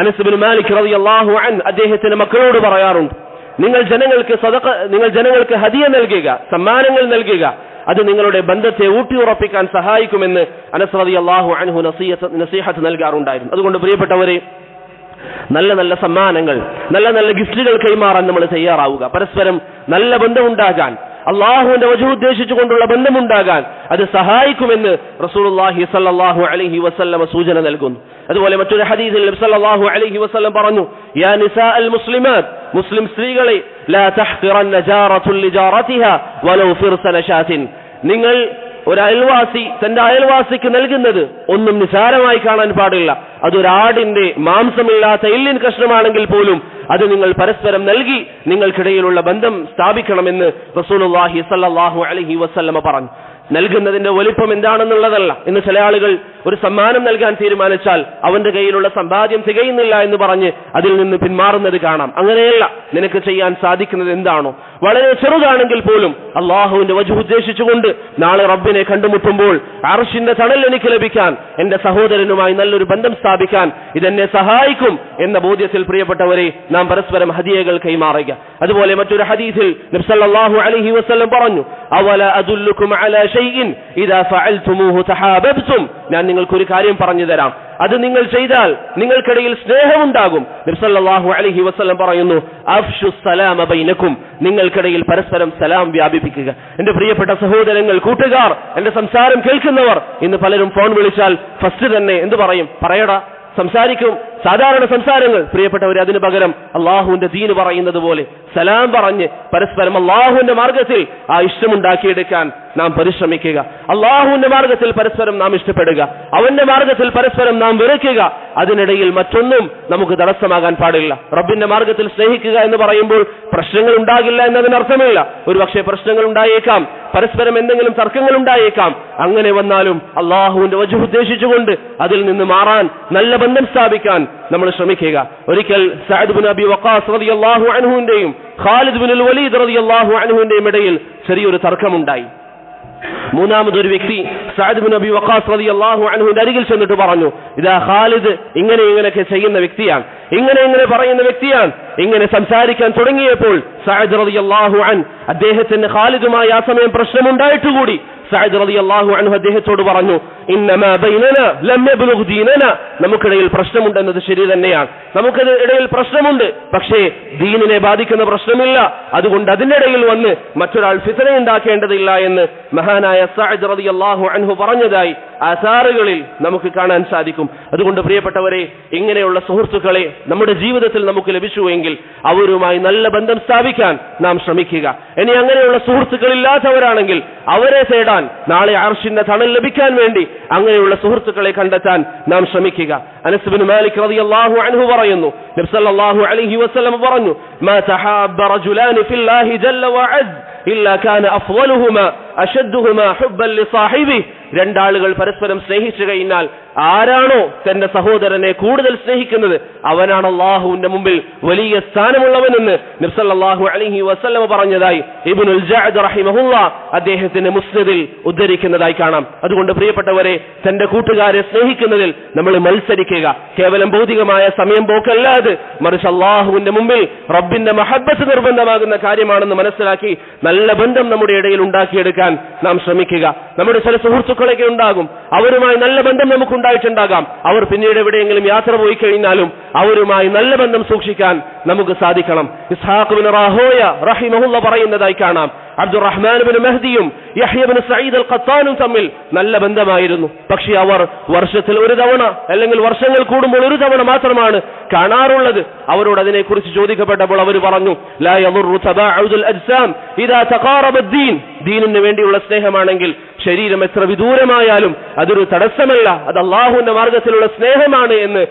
അനസ് ഇബ്നു മാലിക് റളിയല്ലാഹു അൻഹു അദ്ദേഹത്തിന്റെ മക്കളോട് പറയാറുണ്ട്, നിങ്ങൾ ജനങ്ങൾക്ക് ഹദിയ നൽകുക, സമ്മാനങ്ങൾ നൽകുക, അത് നിങ്ങളുടെ ബന്ധത്തെ ഊട്ടിയുറപ്പിക്കാൻ സഹായിക്കുമെന്ന് അനസ് റളിയല്ലാഹു അൻഹു നസീഹത്ത് നൽകാറുണ്ടായിരുന്നു. അതുകൊണ്ട് പ്രിയപ്പെട്ടവരെ, നല്ല നല്ല സമ്മാനങ്ങൾ, നല്ല നല്ല ഗിഫ്റ്റുകൾ കൈമാറാൻ നമ്മൾ തയ്യാറാവുക. പരസ്പരം നല്ല ബന്ധമുണ്ടാകാൻ, അള്ളാഹുവിന്റെ വജഹ് ഉദ്ദേശിച്ചുകൊണ്ടുള്ള ബന്ധമുണ്ടാകാൻ അത് സഹായിക്കുമെന്ന് റസൂലുള്ളാഹി സ്വല്ലല്ലാഹു അലൈഹി വസല്ലം സൂചന നൽകുന്നു. അതുപോലെ മറ്റൊരു ഹദീസിൽ നബി സല്ലല്ലാഹു അലൈഹി വസല്ലം പറഞ്ഞു, യാ നിസാഅൽ മുസ്ലിമാത്ത്, മുസ്ലിം സ്ത്രീകളെ, ലാ തഹ്ഖിറന്ന ജാറത്തുൻ ലിജാറതിഹാ വലൗ ഫിർസന ഷാത്തിൻ, നിങ്ങൾ ഒരു അയൽവാസി തന്റെ അയൽവാസിക്ക് നൽകുന്നത് ഒന്നും നിസാരമായി കാണാൻ പാടില്ല. അതൊരാടിന്റെ മാംസമില്ലാത്ത എല്ലിൻ കഷ്ണമാണെങ്കിൽ പോലും അത് നിങ്ങൾ പരസ്പരം നൽകി നിങ്ങൾക്കിടയിലുള്ള ബന്ധം സ്ഥാപിക്കണമെന്ന് റസൂലുള്ളാഹി സ്വല്ലല്ലാഹു അലൈഹി വസല്ലം പറഞ്ഞു. നൽകുന്നതിന്റെ വലിപ്പം എന്താണെന്നുള്ളതല്ല. ഇന്ന് ചില ആളുകൾ ഒരു സമ്മാനം നൽകാൻ തീരുമാനിച്ചാൽ അവന്റെ കയ്യിലുള്ള സമ്പാദ്യം തികയുന്നില്ല എന്ന് പറഞ്ഞ് അതിൽ നിന്ന് പിന്മാറുന്നത് കാണാം. അങ്ങനെയല്ല, നിനക്ക് ചെയ്യാൻ സാധിക്കുന്നത് എന്താണോ, വളരെ ചെറുതാണെങ്കിൽ പോലും അള്ളാഹുവിന്റെ വജഹ് ഉദ്ദേശിച്ചുകൊണ്ട് നാളെ റബ്ബിനെ കണ്ടുമുട്ടുമ്പോൾ അർശിന്റെ തണൽ എനിക്ക് ലഭിക്കാൻ, എന്റെ സഹോദരനുമായി നല്ലൊരു ബന്ധം സ്ഥാപിക്കാൻ ഇതെന്നെ സഹായിക്കും എന്ന ബോധ്യത്തിൽ പ്രിയപ്പെട്ടവരെ നാം പരസ്പരം ഹദിയകൾ കൈമാറുക. അതുപോലെ മറ്റൊരു ഹദീസിൽ നബി സല്ലല്ലാഹു അലൈഹി വസല്ലം പറഞ്ഞു, അവല അദുല്ലുകും അലാ ഷൈഇൻ ഇദാ ഫഅൽതുമൂഹു തഹാബബ്തും, ഞാൻ നിങ്ങൾക്കൊരു കാര്യം പറഞ്ഞു തരാം, അത് നിങ്ങൾ ചെയ്താൽ നിങ്ങൾക്കിടയിൽ സ്നേഹമുണ്ടാകും. നബി സല്ലല്ലാഹു അലൈഹി വസല്ലം പറയുന്നു, അഫ്ശു സലാമ ബൈനക്കും, നിങ്ങൾക്കിടയിൽ പരസ്പരം സലാം വ്യാപിപ്പിക്കുക. എന്റെ പ്രിയപ്പെട്ട സഹോദരങ്ങൾ, കൂട്ടുകാർ, എന്റെ സംസാരം കേൾക്കുന്നവർ, ഇന്ന് പലരും ഫോൺ വിളിച്ചാൽ ഫസ്റ്റ് തന്നെ എന്ത് പറയും? പറയടാ, സംസാരിക്കും, സാധാരണ സംസാരങ്ങൾ. പ്രിയപ്പെട്ടവരെ, അതിനു പകരം അള്ളാഹുവിന്റെ ദീന് പറയുന്നത് പോലെ സലാം പറഞ്ഞ് പരസ്പരം അള്ളാഹുവിന്റെ മാർഗത്തിൽ ആ ഇഷ്ടമുണ്ടാക്കിയെടുക്കാൻ നാം പരിശ്രമിക്കുക. അള്ളാഹുവിന്റെ മാർഗത്തിൽ പരസ്പരം നാം ഇഷ്ടപ്പെടുക, അവന്റെ മാർഗത്തിൽ പരസ്പരം നാം വെറുക്കുക. അതിനിടയിൽ മറ്റൊന്നും നമുക്ക് തടസ്സമാകാൻ പാടില്ല. റബ്ബിന്റെ മാർഗത്തിൽ സ്നേഹിക്കുക എന്ന് പറയുമ്പോൾ പ്രശ്നങ്ങൾ ഉണ്ടാകില്ല എന്നതിനർത്ഥമില്ല. ഒരുപക്ഷെ പ്രശ്നങ്ങൾ ഉണ്ടായേക്കാം, പരസ്പരം എന്തെങ്കിലും തർക്കങ്ങൾ ഉണ്ടായേക്കാം. അങ്ങനെ വന്നാലും അള്ളാഹുവിന്റെ വജഹ് ഉദ്ദേശിച്ചുകൊണ്ട് അതിൽ നിന്ന് മാറാൻ, നല്ല ബന്ധം സ്ഥാപിക്കാൻ നമ്മൾ ശ്രമിക്കുക. ഒരിക്കൽ സഅദ് ബിൻ അബി വഖാസ് റളിയല്ലാഹു അൻഹുവിന്റെയും ഖാലിദ് ബിൻ വലീദ് റളിയല്ലാഹു അൻഹുവിന്റെയും ഇടയിൽ ചെറിയൊരു തർക്കമുണ്ടായി. മൂന്നാമതൊരു വ്യക്തി സഅദ് ബിൻ അബി വഖാസ് റളിയല്ലാഹു അൻഹുവിന്റെ അരികിൽ ചെന്നിട്ട് പറഞ്ഞു, ഇതാ ഖാലിദ് ഇങ്ങനെയൊക്കെ ചെയ്യുന്ന വ്യക്തിയാണ്, ഇങ്ങനെ പറയുന്ന വ്യക്തിയാണ്. ഇങ്ങനെ സംസാരിക്കാൻ തുടങ്ങിയപ്പോൾ സഅദ് റളിയല്ലാഹു അൻഹു അദ്ദേഹത്തിന് ഖാലിദുമായി ആ സമയം പ്രശ്നമുണ്ടായിട്ടുകൂടി സഅദ് റളിയല്ലാഹു അൻഹു അദ്ദേഹത്തോട് പറഞ്ഞു, ഇന്നമാ ബൈനനാ ലം യബ്ലുഗ് ദീനനാ, നമുക്കിടയിൽ പ്രശ്നമുണ്ടെന്നത് ശരി തന്നെയാണ്, നമുക്കിടയിൽ പ്രശ്നമുണ്ട്, പക്ഷേ ദീനിനെ ബാധിക്കുന്ന പ്രശ്നമില്ല. അതുകൊണ്ട് അതിനിടയിൽ വന്ന് മറ്റൊരാൾ ഫിത്ന ഉണ്ടാക്കേണ്ടതില്ല എന്ന് മഹാനായ സഅദ് റളിയല്ലാഹു അൻഹു പറഞ്ഞതായി ആസാറുകളിൽ നമുക്ക് കാണാൻ സാധിക്കും. അതുകൊണ്ട് പ്രിയപ്പെട്ടവരെ, ഇങ്ങനെയുള്ള സുഹൃത്തുക്കളെ നമ്മുടെ ജീവിതത്തിൽ നമുക്ക് ലഭിച്ചുവെങ്കിൽ അവരുമായി നല്ല ബന്ധം സ്ഥാപിക്കാൻ നാം ശ്രമിക്കുക. ഇനി അങ്ങനെയുള്ള സുഹൃത്തുക്കളില്ലാത്തവരാണെങ്കിൽ അവരെ തേടാൻ, നാളെ അർശിന്റെ തണൽ ലഭിക്കാൻ വേണ്ടി അങ്ങനെയുള്ള സുഹൃത്തുക്കളെ കണ്ടെത്താൻ നാം ശ്രമിക്കുക. അനസ് ബിൻ മാലിക് റളിയല്ലാഹു അൻഹു പറയുന്നു, നബി സല്ലല്ലാഹു അലൈഹി വസല്ലം പറഞ്ഞു, മാ തഹാബ്ബ റജുലാനി ഫില്ലാഹി ജല്ല വഅസ് ഇല്ലാ കാന അഫ്ളലുഹുമാ അശദ്ദുഹുമാ ഹുബ്ബൻ ലിസാഹിബിഹി, രണ്ടാളുകൾ പരസ്പരം സ്നേഹിച്ചു കഴിഞ്ഞാൽ ആരാണോ തന്റെ സഹോദരനെ കൂടുതൽ സ്നേഹിക്കുന്നത് അവനാണ് അല്ലാഹുവിന്റെ മുമ്പിൽ വലിയ സ്ഥാനമുള്ളവനെന്ന് നബി സല്ലല്ലാഹു അലൈഹി വസല്ലം പറഞ്ഞതായി ഇബ്നുൽ ജഅദ് റഹിമഹുല്ലാഹ് അദ്ദേഹത്തിന്റെ മുസ്നദിൽ ഉദ്ധരിക്കുന്നതായി കാണാം. അതുകൊണ്ട് പ്രിയപ്പെട്ടവരെ, തന്റെ കൂട്ടുകാരെ സ്നേഹിക്കുന്നതിൽ നമ്മൾ മത്സരിക്കുക. കേവലം ഭൗതികമായ സമയം പോക്കല്ലാതെ മറിച്ച് അല്ലാഹുവിന്റെ മുമ്പിൽ റബ്ബിന്റെ മഹബ്ബത്ത് നിർബന്ധമാകുന്ന കാര്യമാണെന്ന് മനസ്സിലാക്കി നല്ല ബന്ധം നമ്മുടെ ഇടയിൽ ഉണ്ടാക്കിയെടുക്കാൻ നാം ശ്രമിക്കുക. നമ്മുടെ ചില സുഹൃത്തുക്കളൊക്കെ ഉണ്ടാകും, അവരുമായി നല്ല ബന്ധം നമുക്കുണ്ടായിട്ടുണ്ടാകാം. അവർ പിന്നീട് എവിടെയെങ്കിലും യാത്ര പോയി കഴിഞ്ഞാലും അവരുമായി നല്ല ബന്ധം സൂക്ഷിക്കാൻ നമുക്ക് സാധിക്കണം. ഇസ്ഹാഖ് ബിൻ റാഹോയ റഹിമഹുല്ലാഹ് പറയുന്നതായി കാണാം, അബ്ദുറഹ്മാൻ ബിൻ മഹ്ദിയും യഹ്യ ബിൻ സഈദ് അൽ ഖത്താനും തമ്മിൽ നല്ല ബന്ധമായിരുന്നു. പക്ഷേ അവർ വർഷത്തിൽ ഒരു തവണ അല്ലെങ്കിൽ വർഷങ്ങൾ കൂടുമ്പോൾ ഒരു തവണ മാത്രമാണ് കാണാറുള്ളത്. അവരോട് അതിനെക്കുറിച്ച് ചോദിക്കപ്പെട്ടപ്പോൾ അവർ പറഞ്ഞു, ലാ യദുറു തബാഉദുൽ അജ്സാം ഇദാ തഖാറബ അദ്ദീൻ, ദീനിന് വേണ്ടിയുള്ള സ്നേഹമാണെങ്കിൽ ശരീരം എത്ര വിദൂരമായാലും അതൊരു തടസ്സമല്ല, അത് അള്ളാഹുവിന്റെ മാർഗത്തിലുള്ള സ്നേഹമാണ് എന്ന്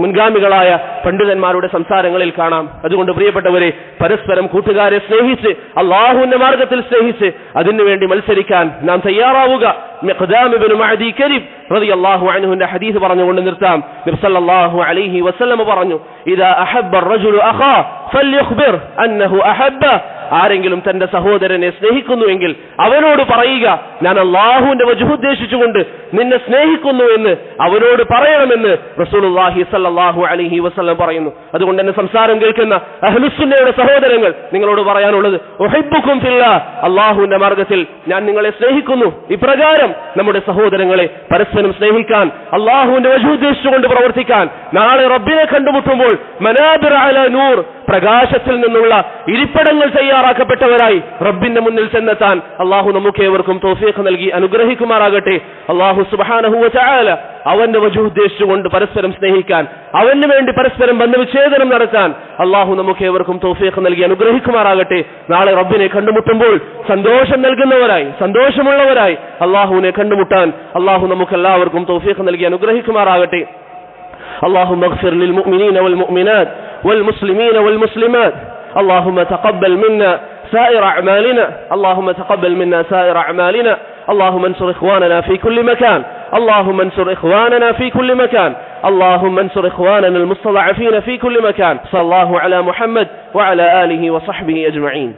മുൻഗാമികളായ പണ്ഡിതന്മാരുടെ സംസാരങ്ങളിൽ കാണാം. അതുകൊണ്ട് പ്രിയപ്പെട്ടവരെ, പരസ്പരം കൂട്ടുകാരെ സ്നേഹിച്ച് അള്ളാഹുവിന്റെ മാർഗത്തിൽ സ്നേഹിച്ച് അതിനുവേണ്ടി മത്സരിക്കാൻ നാം തയ്യാറാവുക. മിഖ്ദാം ഇബ്നു മഅദി കരീബ് റളിയല്ലാഹു അൻഹുവിന്റെ ഹദീസ് പറഞ്ഞുകൊണ്ട് നിർത്താം. നബി സല്ലല്ലാഹു അലൈഹി വസല്ലം പറഞ്ഞു, ഇദാ അഹബ്ബ അർ-റജുലു അഖാ ഫൽയുഖ്ബിർ അന്നഹു അഹബ്ബ, ആരെങ്കിലും തന്റെ സഹോദരനെ സ്നേഹിക്കുന്നുവെങ്കിൽ അവനോട് പറയുക, ഞാൻ അള്ളാഹുവിന്റെ വജ്ഹ് ഉദ്ദേശിച്ചുകൊണ്ട് നിന്നെ സ്നേഹിക്കുന്നു എന്ന് അവനോട് പറയണമെന്ന് റസൂലുള്ളാഹി സ്വല്ലല്ലാഹു അലൈഹി വസല്ലം പറയുന്നു. അതുകൊണ്ട് തന്നെ സംസാരം കേൾക്കുന്ന അഹ്ലുസുന്നയുടെ സഹോദരങ്ങൾ, നിങ്ങളോട് പറയാനുള്ളത് ഉഹിബ്ബുക്കും ഫില്ലാഹ്, അള്ളാഹുവിന്റെ മാർഗത്തിൽ ഞാൻ നിങ്ങളെ സ്നേഹിക്കുന്നു. ഇപ്രകാരം നമ്മുടെ സഹോദരങ്ങളെ പരസ്പരം സ്നേഹിക്കാൻ, അള്ളാഹുവിന്റെ വജ്ഹ് ഉദ്ദേശിച്ചുകൊണ്ട് പ്രവർത്തിക്കാൻ, നാളെ റബ്ബിനെ കണ്ടുമുട്ടുമ്പോൾ മനാബിറ അലാ നൂർ, പ്രകാശത്തിൽ നിന്നുള്ള ഇരിപ്പിടങ്ങൾ തയ്യാറാക്കപ്പെട്ടവരായി റബ്ബിന്റെ മുന്നിൽ ചെന്നെത്താൻ അള്ളാഹു നമുക്കേവർക്കും തൗഫീഖ് നൽകി അനുഗ്രഹിക്കുമാറാകട്ടെ. അള്ളാഹു സുബ്ഹാനഹു വ തആല അവന്റെ വജ്ഹ് ഉദ്ദേശിച്ചുകൊണ്ട് പരസ്പരം സ്നേഹിക്കാൻ, അവന് വേണ്ടി പരസ്പരം ബന്ധവിച്ഛേദനം നടത്താൻ അള്ളാഹു നമുക്കേവർക്കും തൗഫീഖ് നൽകി അനുഗ്രഹിക്കുമാറാകട്ടെ. നാളെ റബ്ബിനെ കണ്ടുമുട്ടുമ്പോൾ സന്തോഷം നൽകുന്നവരായി, സന്തോഷമുള്ളവരായി അള്ളാഹുവിനെ കണ്ടുമുട്ടാൻ അള്ളാഹു നമുക്കെല്ലാവർക്കും തൗഫീഖ് നൽകി അനുഗ്രഹിക്കുമാറാകട്ടെ. اللهم اغفر للمؤمنين والمؤمنات والمسلمين والمسلمات. اللهم تقبل منا سائر أعمالنا. اللهم تقبل منا سائر أعمالنا. اللهم انصر إخواننا في كل مكان. اللهم انصر إخواننا في كل مكان. اللهم انصر إخواننا المستضعفين في كل مكان. صلى الله على محمد وعلى آله وصحبه أجمعين.